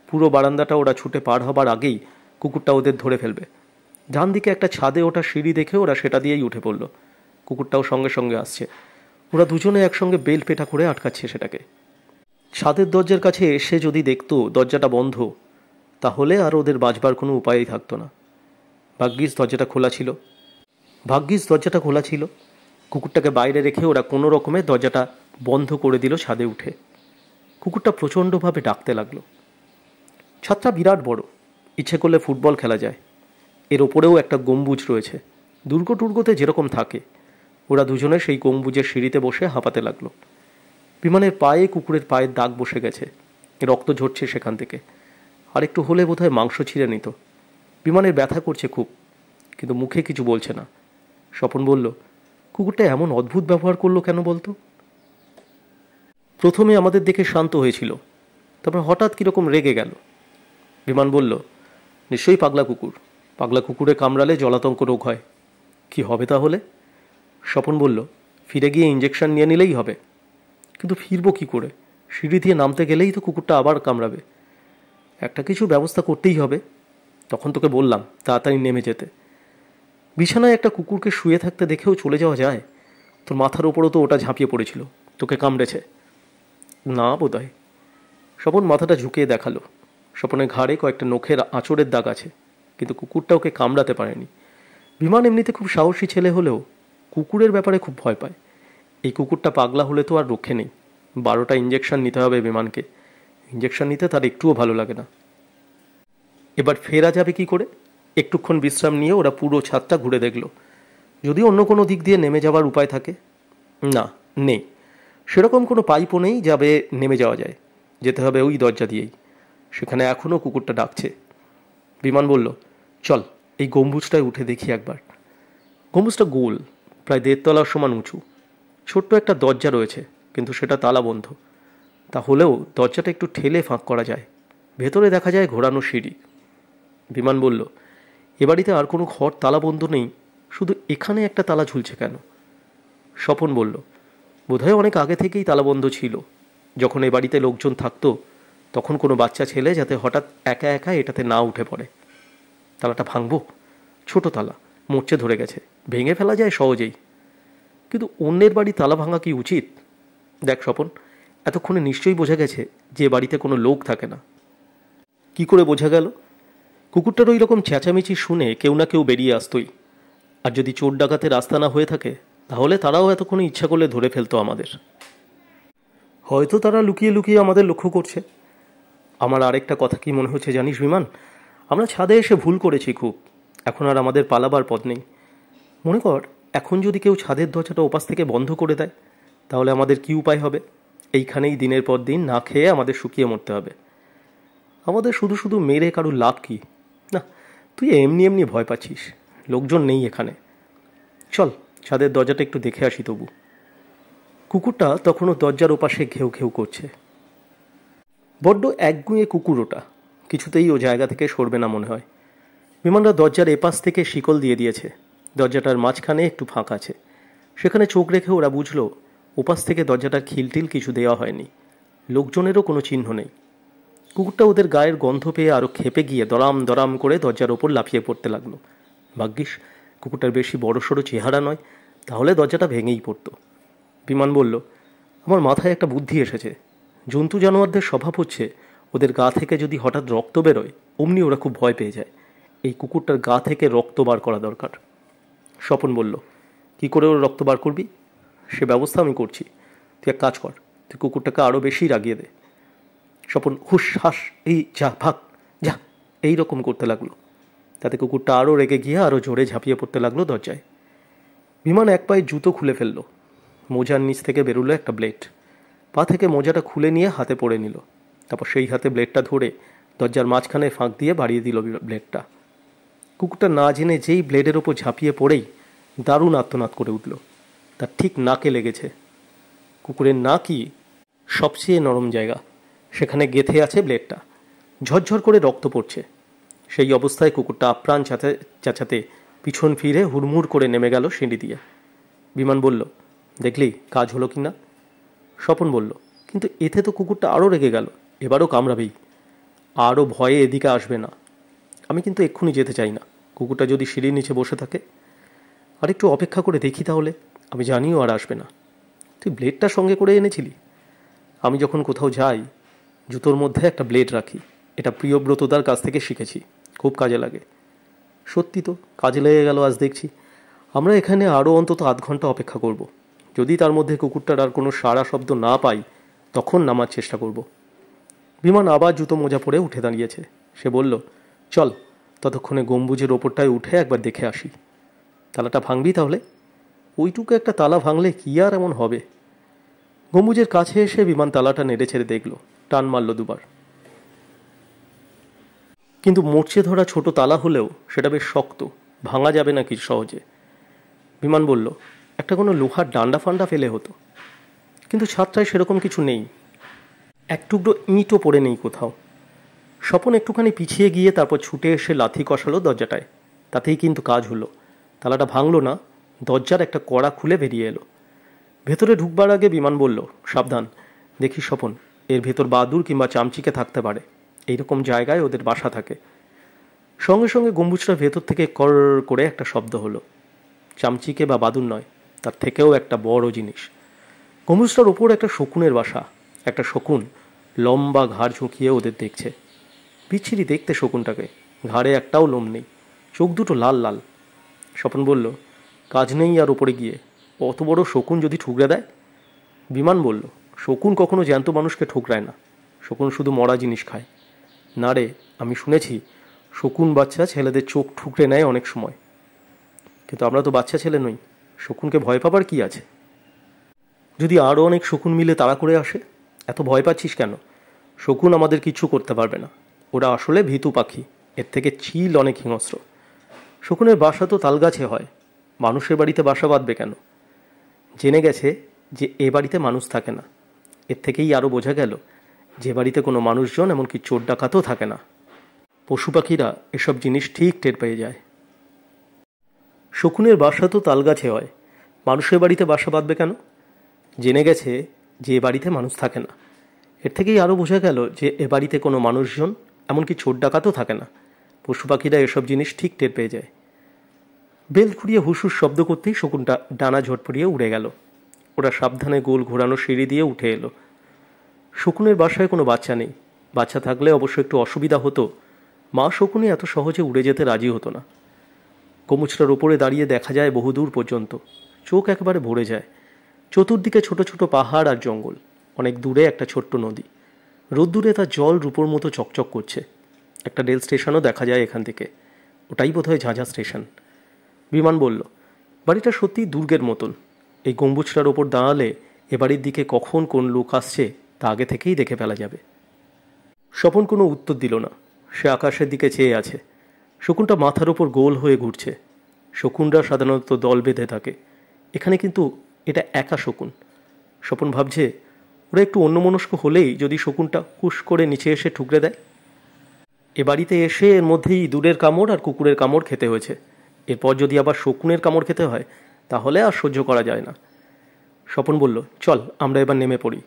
পুরো বারান্দাটা ওরা ছুটে পার হবার আগেই কুকুরটা ওদের ধরে ফেলবে। ডান দিকে একটা ছাদে ওটা সিঁড়ি দেখে ওরা সেটা দিয়েই উঠে পড়ল। কুকুরটাও সঙ্গে সঙ্গে আসছে। ওরা দুজনে একসঙ্গে বেল পেটা করে আটকাচ্ছে সেটাকে। ছাদের দরজার কাছে এসে যদি দেখতো দরজাটা বন্ধ, তাহলে আর ওদের বাঁচবার কোনো উপায়ই থাকতো না। ভাগ্যিস দরজাটা খোলা ছিল। কুকুরটাকে বাইরে রেখে ওরা কোনো রকমে দরজাটা বন্ধ করে দিল ছাদে উঠে। কুকুরটা প্রচণ্ডভাবে ডাকতে লাগলো। ছাদটা বিরাট বড়, ইচ্ছে করলে ফুটবল খেলা যায়। এর ওপরেও একটা গম্বুজ রয়েছে, দুর্গতে যেরকম থাকে। ওরা দুজনে সেই গম্বুজের সিঁড়িতে বসে হাঁপাতে লাগলো। বিমানের পায়ে কুকুরের পায়ের দাগ বসে গেছে, রক্ত ঝরছে সেখান থেকে। আর একটু হলে বোধহয় মাংস ছিঁড়ে নিত। বিমানের ব্যথা করছে খুব, কিন্তু মুখে কিছু বলছে না। স্বপন বলল, কুকুরটা এমন অদ্ভুত ব্যবহার করলো কেন বলতো? প্রথমে আমাদের দেখে শান্ত হয়েছিল, তারপর হঠাৎ কীরকম রেগে গেল। বিমান বলল, নিশ্চয়ই পাগলা কুকুর। পাগলা কুকুরে কামড়ালে জলাতঙ্ক রোগ হয়। কি হবে তাহলে? স্বপন বলল, ফিরে গিয়ে ইঞ্জেকশন নিয়ে নিলেই হবে। কিন্তু ফিরবো কি করে? সিঁড়ি দিয়ে নামতে গেলেই তো কুকুরটা আবার কামড়াবে। একটা কিছু ব্যবস্থা করতেই হবে। তখন তোকে বললাম তাড়াতাড়ি নেমে যেতে। বিছানায় একটা কুকুরকে শুয়ে থাকতে দেখেও চলে যাওয়া যায়? তোর মাথার ওপরও তো ওটা ঝাঁপিয়ে পড়েছিল, তোকে কামড়েছে না বোধহয়। স্বপন মাথাটা ঝুঁকিয়ে দেখালো। স্বপনের ঘাড়ে কয়েকটা নখের আঁচড়ের দাগ আছে, কিন্তু কুকুরটা ওকে কামড়াতে পারেনি। বিমান এমনিতে খুব সাহসী ছেলে হলেও কুকুরের ব্যাপারে খুব ভয় পায়। এই কুকুরটা পাগলা হলে তো আর রক্ষে নেই। 12টা ইঞ্জেকশন নিতে হবে বিমানকে। ইঞ্জেকশন নিতে তার একটুও ভালো লাগে না। এবার ফেরা যাবে কি করে? একটুক্ষণ বিশ্রাম নিয়ে ওরা পুরো ছাদটা ঘুরে দেখল। যদি অন্য কোনো দিক দিয়ে নেমে যাওয়ার উপায় থাকে? না, নেই। সেরকম কোনো পাইপও নেই যাবে নেমে যাওয়া যায়। যেতে হবে ওই দরজা দিয়েই। সেখানে এখনও কুকুরটা ডাকছে। বিমান বলল, চল এই গম্বুজটায় উঠে দেখি একবার। গম্বুজটা গোল, প্রায় 1.5 তলার সমান উঁচু। ছোট্ট একটা দরজা রয়েছে, কিন্তু সেটা তালাবন্ধ। তাহলেও দরজাটা একটু ঠেলে ফাঁক করা যায়। ভেতরে দেখা যায় ঘোরানো সিঁড়ি। বিমান বলল, এ বাড়িতে আর কোনো ঘর তালাবন্ধ নেই, শুধু এখানে একটা তালা ঝুলছে কেন? স্বপন বলল, বোধহয় অনেক আগে থেকেই তালাবন্ধ ছিল। যখন এ বাড়িতে লোকজন থাকতো, তখন কোনো বাচ্চা ছেলে যাতে হঠাৎ একা একা এটাতে না উঠে পড়ে। তালাটা ভাঙবো? ছোট তালা, মরচে ধরে গেছে, ভেঙে ফেলা যায় সহজেই। কিন্তু অন্যের বাড়ি তালা ভাঙা কি উচিত? দেখ স্বপন, এতক্ষণে নিশ্চয়ই বোঝা গেছে যে বাড়িতে কোনো লোক থাকে না। কি করে বোঝা গেল? কুকুরটার ওই রকম চেঁচামেচি শুনে কেউ না কেউ বেরিয়ে আসতোই। আর যদি চোর ডাকাতের রাস্তা না হয়ে থাকে, তাহলে তারাও এতক্ষণে ইচ্ছা করলে ধরে ফেলতো আমাদের। হয়তো তারা লুকিয়ে লুকিয়ে আমাদের লক্ষ্য করছে। আমার আরেকটা কথা কি মনে হচ্ছে জানিস বিমান? আমরা ছাদে এসে ভুল করেছি খুব। এখন আর আমাদের পালাবার পথ নেই। মনে কর, এখন যদি কেউ ছাদের দরজাটা ওপাশ থেকে বন্ধ করে দেয়, তাহলে আমাদের কি উপায় হবে? এইখানেই দিনের পর দিন না খেয়ে আমাদের শুকিয়ে মরতে হবে। আমাদের শুধু শুধু মেরে কারুর লাভ কি? না, তুই এমনি এমনি ভয় পাচ্ছিস। লোকজন নেই এখানে। চল ছাদের দরজাটা একটু দেখে আসি তবু। কুকুরটা তখনও দরজার ওপাশে ঘেউ ঘেউ করছে। বড্ড একগুঁয়ে কুকুর ওটা, কিছুতেই ও জায়গা থেকে সরবে না মনে হয়। বিমানরা দরজার এপাশ থেকে শিকল দিয়ে দিয়েছে। দরজাটার মাঝখানে একটু ফাঁক আছে। সেখানে চোখ রেখে ওরা বুঝল ওপাশ থেকে দরজাটার খিলটিল কিছু দেওয়া হয়নি। লোকজনেরও কোনো চিহ্ন নেই। কুকুরটা ওদের গায়ের গন্ধ পেয়ে আরও খেপে গিয়ে দরাম দরাম করে দরজার ওপর লাফিয়ে পড়তে লাগলো। ভাগ্যিস কুকুরটার বেশি বড়সড় চেহারা নয়, তাহলে দরজাটা ভেঙেই পড়তো। বিমান বলল, আমার মাথায় একটা বুদ্ধি এসেছে। জন্তু জানোয়ারদের স্বভাব হচ্ছে ওদের গা থেকে যদি হঠাৎ রক্ত বেরোয়, অমনি ওরা খুব ভয় পেয়ে যায়। এই কুকুরটার গা থেকে রক্ত বার করা দরকার। স্বপন বলল, কি করে ওর রক্ত বার করবি? সে ব্যবস্থা আমি করছি। তুই এক কাজ কর, তুই কুকুরটাকে আরও বেশি রাগিয়ে দে। স্বপন হুস হাস, এই যা ভাগ যা, এই রকম করতে লাগলো। তাতে কুকুরটা আরও রেগে গিয়ে আরও জোরে ঝাঁপিয়ে পড়তে লাগলো দরজায়। বিমান এক পায়ে জুতো খুলে ফেলল। মোজার নিচ থেকে বেরোলো একটা ব্লেড। পা থেকে মোজাটা খুলে নিয়ে হাতে পড়ে নিল। তারপর সেই হাতে ব্লেডটা ধরে দরজার মাঝখানে ফাঁক দিয়ে বাড়িয়ে দিল ব্লেডটা। কুকুরটা না জেনে যেই ব্লেডের ওপর ঝাঁপিয়ে পড়েই দারুণ আর্তনাদ করে উঠল। তার ঠিক নাকে লেগেছে। কুকুরের নাকই সবচেয়ে নরম জায়গা, সেখানে গেঁথে আছে ব্লেডটা। ঝরঝর করে রক্ত পড়ছে। সেই অবস্থায় কুকুরটা আপ্রাণ চেঁচাতে পিছন ফিরে হুড়মুড় করে নেমে গেল সিঁড়ি দিয়ে। বিমান বলল, দেখলি কাজ হলো কি না? স্বপন বলল, কিন্তু এতে তো কুকুরটা আরও রেগে গেল, এবারও কামড়াবেই। আরও ভয়ে এদিকে আসবে না। আমি কিন্তু এক্ষুনি যেতে চাই না। কুকুরটা যদি সিঁড়ির নিচে বসে থাকে, আর একটু অপেক্ষা করে দেখি তাহলে। আমি জানিও আর আসবে না। তুই ব্লেডটা সঙ্গে করে এনেছিলি? আমি যখন কোথাও যাই, জুতোর মধ্যে একটা ব্লেড রাখি। এটা প্রিয়ব্রতদার কাছ থেকে শিখেছি, খুব কাজে লাগে। সত্যি তো কাজে লেগে গেল আজ দেখছি। আমরা এখানে আরও অন্তত 8 ঘন্টা অপেক্ষা করব। যদি তার মধ্যে কুকুরটার আর কোনো সাড়া শব্দ না পাই, তখন নামার চেষ্টা করব। বিমান আবার জুতো মোজা পরে উঠে দাঁড়িয়েছে। সে বলল, চল ততক্ষণে গম্বুজের ওপরটায় উঠে একবার দেখে আসি। তালাটা ভাঙবি তাহলে? ওইটুকু একটা তালা ভাঙলে কি আর এমন হবে? গম্বুজের কাছে এসে বিমান তালাটা নেড়ে ছেড়ে দেখল। টান মারল 2 বার। কিন্তু মরচে ধরা ছোট তালা হলেও সেটা বেশ শক্ত, ভাঙা যাবে না কি সহজে। বিমান বলল, একটা কোনো লোহার ডান্ডা ফান্ডা ফেলে হতো। কিন্তু ছাদটায় সেরকম কিছু নেই। এক টুকরো ইঁটও পড়ে নেই কোথাও। স্বপন একটুখানি পিছিয়ে গিয়ে তারপর ছুটে এসে লাথি কষালো দরজাটায়। তাতেই কিন্তু কাজ হলো। তালাটা ভাঙল না, দরজার একটা কড়া খুলে বেরিয়ে এলো। ভেতরে ঢুকবার আগে বিমান বলল, সাবধান, দেখি স্বপন, এর ভেতর বাদুড় কিংবা চামচিকে থাকতে পারে। এইরকম জায়গায় ওদের বাসা থাকে। সঙ্গে সঙ্গে গম্বুজটার ভেতর থেকে কর করে একটা শব্দ হলো। চামচিকে বা বাদুড় নয়, তার থেকেও একটা বড় জিনিস। গম্বুজটার ওপর একটা শকুনের বাসা। একটা শকুন লম্বা ঘাড় ঝুঁকিয়ে ওদের দেখছে। বিচ্ছিরি দেখতে শকুনটাকে, ঘাড়ে একটাও লোম নেই, চোখ দুটো লাল লাল। স্বপন বলল, কাজ নেই আর ওপরে গিয়ে, অত বড় শকুন যদি ঠুকরে দেয়? বিমান বলল, শকুন কখনো জ্যান্ত মানুষকে ঠুকরায় না। শকুন শুধু মরা জিনিস খায়। না রে, আমি শুনেছি শকুন বাচ্চা ছেলেদের চোখ ঠুকরে নেয় অনেক সময়। কিন্তু আমরা তো বাচ্চা ছেলে নই, শকুনকে ভয় পাবার কি আছে? যদি আরও অনেক শকুন মিলে তাড়া করে আসে? এত ভয় পাচ্ছিস কেন? শকুন আমাদের কিচ্ছু করতে পারবে না। ওরা আসলে ভীতু পাখি, এর থেকে চিল অনেক হিংস্র। শকুনের বাসা তো তালগাছে হয়, মানুষের বাড়িতে বাসা বাঁধবে কেন? জেনে গেছে যে এ বাড়িতে মানুষ থাকে না। এর থেকেই আরও বোঝা গেল যে বাড়িতে কোনো মানুষজন এমনকি চোর ডাকাতও থাকে না। পশু পাখিরা এসব জিনিস ঠিক টের পেয়ে যায়। শকুনের বাসা তো তালগাছে হয়, মানুষের বাড়িতে বাসা বাঁধবে কেন? জেনে গেছে যে এ বাড়িতে মানুষ থাকে না। এর থেকেই আরও বোঝা গেল যে এ বাড়িতে কোনো মানুষজন এমনকি চোর ডাকাতও থাকে না। পশু পাখিরা এসব জিনিস ঠিক টের পেয়ে যায়। বেল ঘুরিয়ে হুসুস শব্দ করতেই শকুনটা ডানা ঝটপড়িয়ে উড়ে গেল। ওরা সাবধানে গোল ঘোরানো সিঁড়ি দিয়ে উঠে এলো। শকুনের বাসায় কোনো বাচ্চা নেই। বাচ্চা থাকলে অবশ্য একটু অসুবিধা হতো। মা শকুনি এত সহজে উড়ে যেতে রাজি হতো না। গোমুছটার ওপরে দাঁড়িয়ে দেখা যায় বহুদূর পর্যন্ত। চোখ একেবারে ভরে যায়। চতুর্দিকে ছোট ছোট পাহাড় আর জঙ্গল। অনেক দূরে একটা ছোট্ট নদী। রোদ্দুরে তার জল রূপোর মতো চকচক করছে। একটা রেল স্টেশনও দেখা যায় এখান থেকে। ওটাই বোধহয় ঝাঁঝা স্টেশন। বিমান বলল, বাড়িটা সত্যি দুর্গের মতন। এই গম্বুজটার ওপর দাঁড়ালে এ বাড়ির দিকে কখন কোন লোক আসছে তা আগে থেকেই দেখে ফেলা যাবে। স্বপন কোনো উত্তর দিল না। সে আকাশের দিকে চেয়ে আছে। শকুনটা মাথার ওপর গোল হয়ে ঘুরছে। শকুনরা সাধারণত দল বেঁধে থাকে, এখানে কিন্তু এটা একা শকুন। স্বপন ভাবছে, ওরা একটু অন্যমনস্ক হলেই যদি শকুনটা হুশ করে নিচে এসে ঠুকরে দেয়। এ বাড়িতে এসে এর মধ্যেই ইঁদুরের কামড় আর কুকুরের কামড় খেতে হয়েছে। এরপর যদি আবার শকুনের কামড় খেতে হয় তাহলে আর সহ্য করা যায় না। স্বপন বলল, চল আমরা এবার নেমে পড়ি।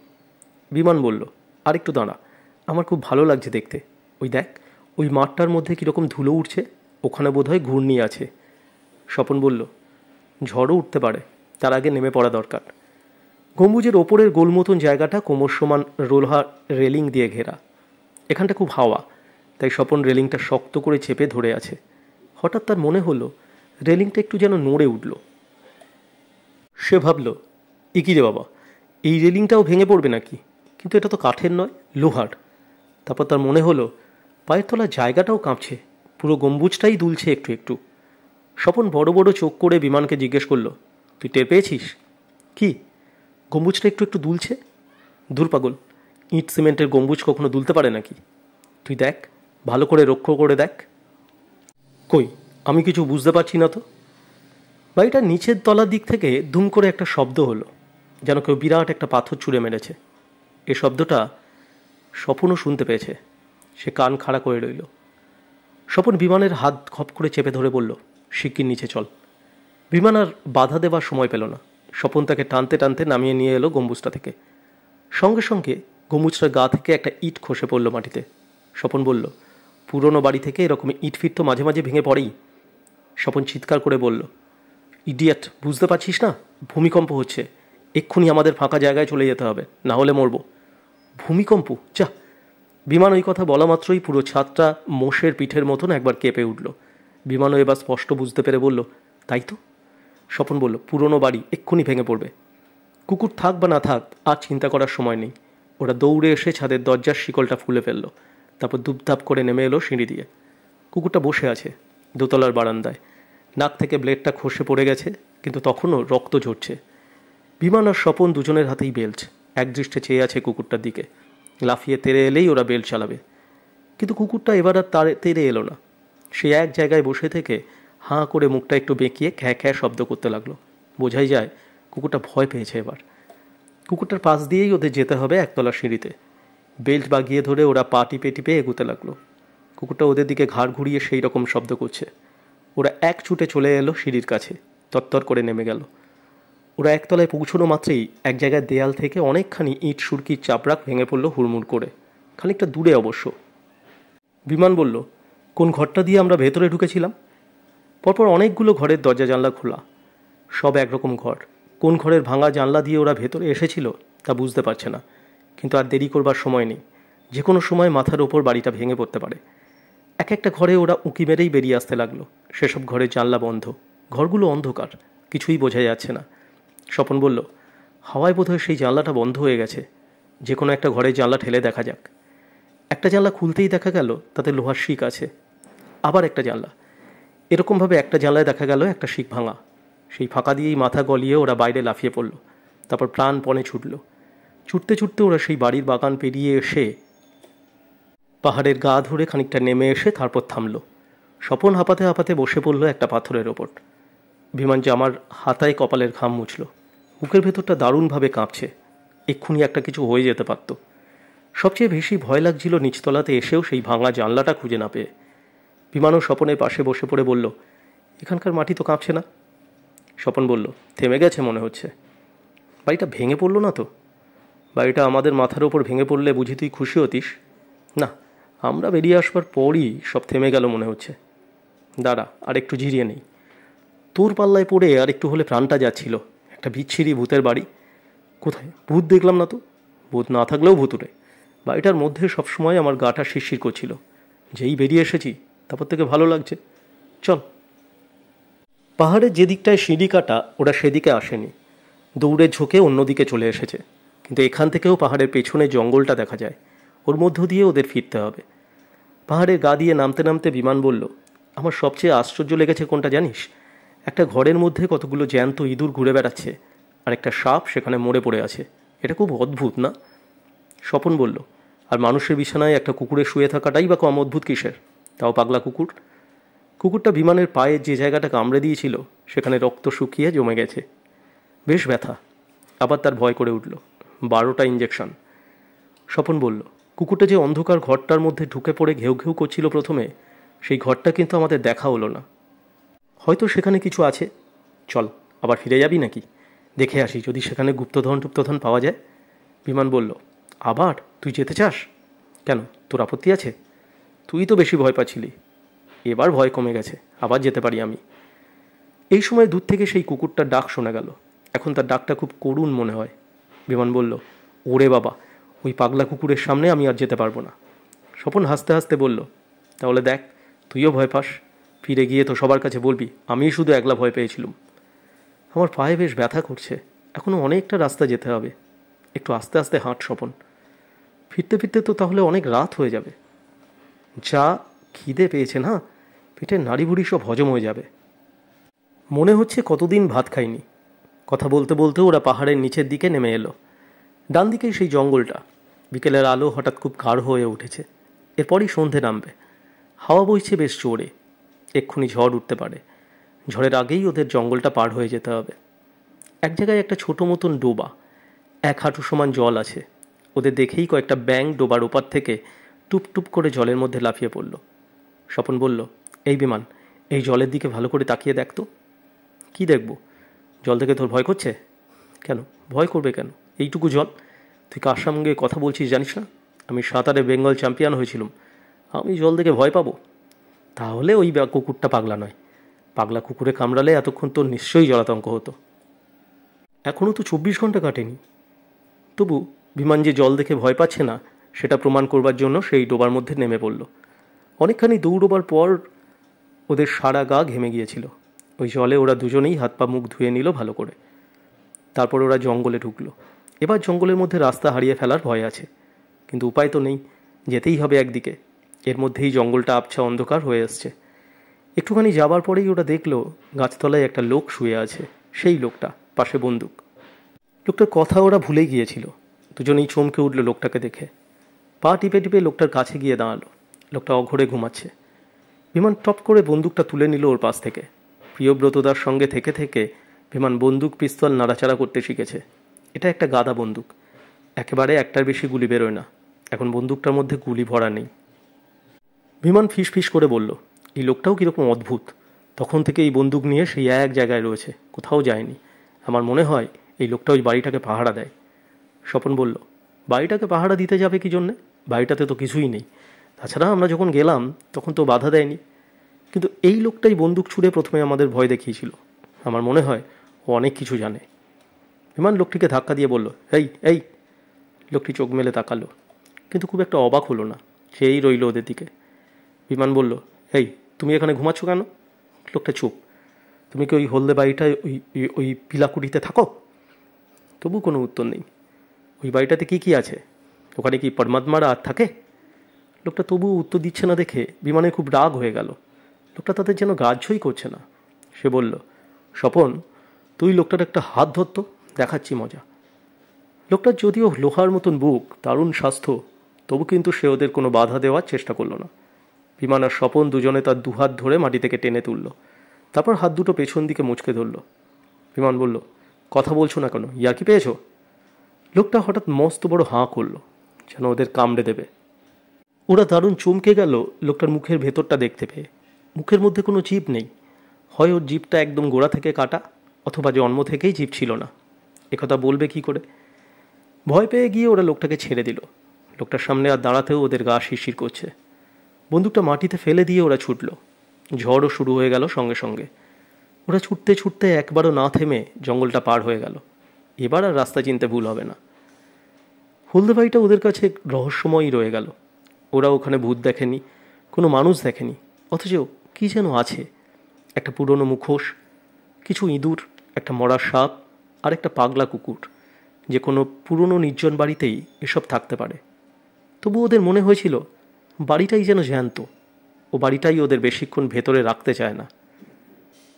বিমান বলল, আর একটু দাঁড়া, আমার খুব ভালো লাগছে দেখতে। ওই দেখ, ওই মাঠটার মধ্যে কীরকম ধুলো উঠছে, ওখানে বোধহয় ঘূর্ণি আছে। স্বপন বলল, ঝড়ও উঠতে পারে, তার আগে নেমে পড়া দরকার। গম্বুজের ওপরের গোল মতন জায়গাটা কোমর সমান রোলহা রেলিং দিয়ে ঘেরা। এখানটা খুব হাওয়া, তাই স্বপন রেলিংটা শক্ত করে চেপে ধরে আছে। হঠাৎ তার মনে হলো রেলিংটা একটু যেন নড়ে উঠল। সে ভাবল, একি রে বাবা, এই রেলিংটাও ভেঙে পড়বে নাকি? কিন্তু এটা তো কাঠের নয়, লোহার। তারপর তার মনে হলো পায়ের তলার জায়গাটাও কাঁপছে, পুরো গম্বুজটাই দুলছে একটু একটু। স্বপন বড় বড় চোখ করে বিমানকে জিজ্ঞেস করলো, তুই টের পেয়েছিস? কি? গম্বুজটা একটু একটু দুলছে? দূর পাগল, ইট সিমেন্টের গম্বুজ কখনো দুলতে পারে নাকি? তুই দেখ, ভালো করে লক্ষ্য করে দেখ। কই, আমি কিছু বুঝতে পারছি না তো। বাড়িটার নিচের তলার দিক থেকে দুম করে একটা শব্দ হলো, যেন কেউ বিরাট একটা পাথর ছুঁড়ে মেরেছে। এ শব্দটা স্বপনও শুনতে পেয়েছে। সে কান খাড়া করে রইল। স্বপন বিমানের হাত খপ করে চেপে ধরে বলল, শিগগির নিচে চল। বিমান আর বাধা দেবার সময় পেল না। স্বপন তাকে টানতে টানতে নামিয়ে নিয়ে এলো গম্বুজটা থেকে। সঙ্গে সঙ্গে গম্বুজটার গা থেকে একটা ইট খসে পড়ল মাটিতে। স্বপন বলল, পুরনো বাড়ি থেকে এরকম ইট ফিট তো মাঝে মাঝে ভেঙে পড়েই। স্বপন চিৎকার করে বলল, ইডিয়েট, বুঝতে পারছিস না? ভূমিকম্প হচ্ছে, এক্ষুনি আমাদের ফাঁকা জায়গায় চলে যেতে হবে, না হলে মরব। ভূমিকম্প? যা! বিমান ওই কথা বলা মাত্রই পুরো ছাদটা মোষের পিঠের মতন একবার কেঁপে উঠল। বিমানও এবার স্পষ্ট বুঝতে পেরে বলল, তাই তো। স্বপন বলল, পুরনো বাড়ি এক্ষুনি ভেঙে পড়বে। কুকুর থাক বা না থাক আর চিন্তা করার সময় নেই। ওরা দৌড়ে এসে ছাদের দরজার শিকলটা খুলে ফেলল। তারপর দুপধাপ করে নেমে এলো সিঁড়ি দিয়ে। কুকুরটা বসে আছে দোতলার বারান্দায়। নাক থেকে ব্লেডটা খসে পড়ে গেছে, কিন্তু তখনও রক্ত ঝরছে। বিমান আর স্বপন দুজনের হাতেই বেল্ট। একদৃষ্টে চেয়ে আছে কুকুরটার দিকে। লাফিয়ে তেড়ে এলেই ওরা বেল্ট চালাবে। কিন্তু কুকুরটা এবার আর তেড়ে এলো না। সে এক জায়গায় বসে থেকে হাঁ করে মুখটা একটু বেঁকিয়ে খ্যাঁ খ্যাঁ শব্দ করতে লাগলো। বোঝাই যায় কুকুরটা ভয় পেয়েছে এবার। কুকুরটার পাশ দিয়েই ওদের যেতে হবে একতলা সিঁড়িতে। বেল্ট বাগিয়ে ধরে ওরা পা টিপে টিপে এগোতে লাগলো। কুকুরটা ওদের দিকে ঘাড় ঘুরিয়ে সেই রকম শব্দ করছে। ওরা এক ছুটে চলে এলো সিঁড়ির কাছে, তত্তর করে নেমে গেল। ওরা একতলায় পৌঁছানো মাত্রেই এক জায়গায় দেয়াল থেকে অনেকখানি ইট সুরকির চাপড়াক ভেঙে পড়ল হুড়মুড় করে, খানিকটা দূরে অবশ্য। বিমান বলল, কোন ঘরটা দিয়ে আমরা ভেতরে ঢুকেছিলাম? পরপর অনেকগুলো ঘরের দরজা জানলা খোলা, সব একরকম ঘর। কোন ঘরের ভাঙা জানলা দিয়ে ওরা ভেতরে এসেছিল তা বুঝতে পারছে না, কিন্তু আর দেরি করবার সময় নেই। যে কোনো সময় মাথার ওপর বাড়িটা ভেঙে পড়তে পারে। এক একটা ঘরে ওরা উঁকি মেরেই বেরিয়ে আসতে লাগলো। সেসব ঘরের জানলা বন্ধ, ঘরগুলো অন্ধকার, কিছুই বোঝা যাচ্ছে না। স্বপন বলল, হাওয়ায় বোধহয় সেই জানলাটা বন্ধ হয়ে গেছে। যে কোনো একটা ঘরের জানলা ঠেলে দেখা যাক। একটা জানলা খুলতেই দেখা গেল তাতে লোহার শিক আছে। আবার একটা জানলা, এরকমভাবে একটা জানলায় দেখা গেল একটা শিক ভাঙা। সেই ফাঁকা দিয়েই মাথা গলিয়ে ওরা বাইরে লাফিয়ে পড়ল। তারপর প্রাণপণে ছুটল। ছুটতে ছুটতে ওরা সেই বাড়ির বাগান পেরিয়ে এসে পাহাড়ের গা ধরে খানিকটা নেমে এসে তারপর থামল। স্বপন হাঁপাতে হাঁপাতে বসে পড়ল একটা পাথরের ওপর। বিমান জামার হাতায় কপালের ঘাম মুছল। বুকের ভেতরটা দারুণভাবে কাঁপছে। এক্ষুনি একটা কিছু হয়ে যেতে পারত। সবচেয়ে বেশি ভয় লাগছিল নিচতলাতে এসেও সেই ভাঙা জানলাটা খুঁজে না পেয়ে। বিমানও স্বপনের পাশে বসে পড়ে বলল, এখানকার মাটি তো কাঁপছে না। স্বপন বলল, থেমে গেছে মনে হচ্ছে। বাড়িটা ভেঙে পড়লো না তো? বাড়িটা আমাদের মাথার ওপর ভেঙে পড়লে বুঝি তুই খুশি হতিস? না, আমরা বেরিয়ে আসবার পরই সব থেমে গেল মনে হচ্ছে। দাঁড়া, আর একটু জিরিয়ে নেই। তোর পাল্লায় পড়ে আর একটু হলে প্রাণটা যাচ্ছিল। একটা বিচ্ছিরি ভূতের বাড়ি। কোথায়? ভূত দেখলাম না তো। ভূত না থাকলেও ভূতুরে। বাড়িটার মধ্যে সবসময় আমার গাটা শিরশির করছিল। যেই বেরিয়ে এসেছি তারপর থেকে ভালো লাগছে। চল। পাহাড়ের যে দিকটায় সিঁড়ি কাটা, ওরা সেদিকে আসেনি। দৌড়ে ঝোঁকে অন্যদিকে চলে এসেছে। কিন্তু এখান থেকেও পাহাড়ের পেছনে জঙ্গলটা দেখা যায়। ওর মধ্য দিয়ে ওদের ফিরতে হবে। পাহাড়ের গা দিয়ে নামতে নামতে বিমান বলল, আমার সবচেয়ে আশ্চর্য লেগেছে কোনটা জানিস? একটা ঘরের মধ্যে কতগুলো জ্যান্ত ইঁদুর ঘুরে বেড়াচ্ছে, আর একটা সাপ সেখানে মরে পড়ে আছে। এটা খুব অদ্ভুত না? স্বপন বলল, আর মানুষের বিছানায় একটা কুকুরের শুয়ে থাকাটাই বা কম অদ্ভুত কিসের? তাও পাগলা কুকুর। কুকুরটা বিমানের পায়ের যে জায়গাটা কামড়ে দিয়েছিল সেখানে রক্ত শুকিয়ে জমে গেছে। বেশ ব্যথা। আবার তার ভয় করে উঠল। 12টা ইঞ্জেকশন। স্বপন বলল, কুকুরটা যে অন্ধকার ঘরটার মধ্যে ঢুকে পড়ে ঘেউ ঘেউ করছিল প্রথমে, সেই ঘরটা কিন্তু আমাদের দেখা হলো না। হয়তো সেখানে কিছু আছে। চল, আবার ফিরে যাবি নাকি? দেখে আসি যদি সেখানে গুপ্তধন পাওয়া যায়। বিমান বলল, আবার তুই যেতে চাস? কেন, তোর আপত্তি আছে? তুই তো বেশি ভয় পাচ্ছিলি। এবার ভয় কমে গেছে, আবার যেতে পারি আমি। এই সময় দূর থেকে সেই কুকুরটার ডাক শোনা গেল। এখন তার ডাকটা খুব করুণ মনে হয়। বিমান বলল, ওরে বাবা, ওই পাগলা কুকুরের সামনে আমি আর যেতে পারবো না। স্বপন হাসতে হাসতে বলল, তাহলে দেখ, তুইও ভয় পাস। ফিরে গিয়ে তো সবার কাছে বলবি আমিই শুধু একলা ভয় পেয়েছিলাম। আমার পায়ে বেশ ব্যথা করছে। এখনও অনেকটা রাস্তা যেতে হবে। একটু আস্তে আস্তে হাঁট স্বপন। ফিরতে ফিরতে তো তাহলে অনেক রাত হয়ে যাবে। যা খিদে পেয়েছে না, পেটের নাড়িভুড়ি সব হজম হয়ে যাবে। মনে হচ্ছে কতদিন ভাত খাইনি। কথা বলতে বলতে ওরা পাহাড়ের নিচের দিকে নেমে এলো। ডান দিকেই সেই জঙ্গলটা। বিকেলের আলো হঠাৎ খুব গাঢ় হয়ে উঠেছে। এরপরই সন্ধে নামবে। হাওয়া বইছে বেশ জোরে। এক্ষুনি ঝড় উঠতে পারে। ঝড়ের আগেই ওদের জঙ্গলটা পার হয়ে যেতে হবে। এক জায়গায় একটা ছোট মতন ডোবা। 1 হাঁটু সমান জল আছে। ওদের দেখেই কয়েকটা ব্যাঙ ডোবার ওপার থেকে টুপ টুপ করে জলের মধ্যে লাফিয়ে পড়ল। স্বপন বলল, এই বিমান, এই জলের দিকে ভালো করে তাকিয়ে দেখ তো। কী দেখব? জল থেকে তোর ভয় করছে? কেন ভয় করবে কেন? এইটুকু জল। তুই কার সঙ্গে কথা বলছিস জানিস না? আমি সাঁতারে বেঙ্গল চ্যাম্পিয়ন হয়েছিলাম। আমি জল দেখে ভয় পাবো? তাহলে ওই কুকুরটা পাগলা নয়। পাগলা কুকুরে কামড়ালে এতক্ষণ তোর নিশ্চয়ই জলাতঙ্ক হতো। এখনও তো 24 ঘন্টা কাটেনি। তবু বিমান যে জল দেখে ভয় পাচ্ছে না সেটা প্রমাণ করবার জন্য সেই ডোবার মধ্যে নেমে পড়ল। অনেকখানি দৌড়োবার পর ওদের সারা গা ঘেমে গিয়েছিল। ওই জলে ওরা দুজনেই হাত পা মুখ ধুয়ে নিল ভালো করে। তারপর ওরা জঙ্গলে ঢুকলো। এবার জঙ্গলের মধ্যে রাস্তা হারিয়ে ফেলার ভয় আছে, কিন্তু উপায় তো নেই, যেতেই হবে একদিকে। এর মধ্যেই জঙ্গলটা আবছা অন্ধকার হয়ে আসছে। একটুখানি যাবার পরেই ওরা দেখল গাছতলায় একটা লোক শুয়ে আছে। সেই লোকটা, পাশে বন্দুক। লোকটার কথা ওরা ভুলে গিয়েছিল। দুজনেই চমকে উঠল লোকটাকে দেখে। পা টিপে টিপে লোকটার কাছে গিয়ে দাঁড়ালো। লোকটা অঘরে ঘুমাচ্ছে। বিমান টপ করে বন্দুকটা তুলে নিল ওর পাশ থেকে। প্রিয়ব্রতদার সঙ্গে থেকে থেকে বিমান বন্দুক পিস্তল নাড়াচাড়া করতে শিখেছে। এটা একটা গাদা বন্দুক। একেবারে একটার বেশি গুলি বেরোয় না। এখন বন্দুকটার মধ্যে গুলি ভরা নেই। বিমান ফিস ফিস করে বলল, এই লোকটাও কীরকম অদ্ভুত। তখন থেকে এই বন্দুক নিয়ে সেই এক জায়গায় রয়েছে, কোথাও যায়নি। আমার মনে হয় এই লোকটা ওই বাড়িটাকে পাহারা দেয়। স্বপন বলল, বাড়িটাকে পাহারা দিতে যাবে কি জন্যে? বাড়িটাতে তো কিছুই নেই। তাছাড়া আমরা যখন গেলাম তখন তো বাধা দেয়নি। কিন্তু এই লোকটাই বন্দুক ছুঁড়ে প্রথমে আমাদের ভয় দেখিয়েছিল। আমার মনে হয় ও অনেক কিছু জানে। বিমান লোকটিকে ধাক্কা দিয়ে বলল, এই এই। লোকটি চোখ মেলে তাকালো, কিন্তু খুব একটা অবাক হলো না। সেই রইল ওদের দিকে। বিমান বলল, এই তুমি এখানে ঘুমাচ্ছ কেন? লোকটা চুপ। তুমি কি ওই হলদে বাড়িটায় ওই ওই পিলাকুটিতে থাকো? তবু কোনো উত্তর নেই। ওই বাড়িটাতে কি কি আছে? ওখানে কি পরমাত্মারা আর থাকে? লোকটা তবু উত্তর দিচ্ছে না দেখে বিমানের খুব রাগ হয়ে গেল। লোকটা তাদের যেন গ্রাহ্যই করছে না। সে বলল, স্বপন, তুই লোকটার একটা হাত ধরতো, দেখাচ্ছি মজা। লোকটার যদিও লোহার মতন বুক, দারুণ স্বাস্থ্য, তবু কিন্তু সে ওদের কোনো বাধা দেওয়ার চেষ্টা করলো না। বিমান আর স্বপন দুজনে তার দুহাত ধরে মাটি থেকে টেনে তুলল, তারপর হাত দুটো পেছন দিকে মুচকে ধরল। বিমান বলল, কথা বলছো না কেন, ইয়ার্কি পেয়েছো? লোকটা হঠাৎ মস্ত বড় হাঁ করল, যেন ওদের কামড়ে দেবে। ওরা দারুণ চমকে গেল লোকটার মুখের ভেতরটা দেখতে পেয়ে। মুখের মধ্যে কোনো জিভ নেই, হয় ওর জিভটা একদম গোড়া থেকে কাটা, অথবা জন্ম থেকেই জিভ ছিল না। একথা বলবে কি করে? ভয় পেয়ে গিয়ে ওরা লোকটাকে ছেড়ে দিল। লোকটার সামনে আর দাঁড়াতেও ওদের গা শিরশির করছে। বন্দুকটা মাটিতে ফেলে দিয়ে ওরা ছুটল। ঝড়ও শুরু হয়ে গেল সঙ্গে সঙ্গে। ওরা ছুটতে ছুটতে একবারও না থেমে জঙ্গলটা পার হয়ে গেল। এবার আর রাস্তা চিনতে ভুল হবে না। হলদে বাড়িটা ওদের কাছে রহস্যময়ই রয়ে গেল। ওরা ওখানে ভূত দেখেনি, কোনো মানুষ দেখেনি, অথচ কি যেন আছে। একটা পুরনো মুখোশ, কিছু ইঁদুর, একটা মরা সাপ আর একটা পাগলা কুকুর। যে কোনো পুরনো নির্জন বাড়িতেই এসব থাকতে পারে। তবু ওদের মনে হয়েছিল বাড়িটাই যেন জ্যান্ত, ও বাড়িটাই ওদের বেশিক্ষণ ভেতরে রাখতে চায় না।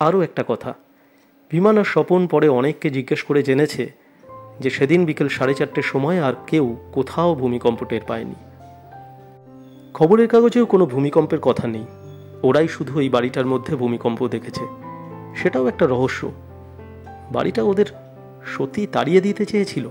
আরও একটা কথা, বিমান আর স্বপন পরে অনেককে জিজ্ঞেস করে জেনেছে যে সেদিন বিকেল 4:30 সময় আর কেউ কোথাও ভূমিকম্প টের পায়নি। খবরের কাগজেও কোনো ভূমিকম্পের কথা নেই। ওরাই শুধু এই বাড়িটার মধ্যে ভূমিকম্প দেখেছে। সেটাও একটা রহস্য। বাড়িটা ওদের সত্যি তাড়িয়ে দিতে চেয়েছিল।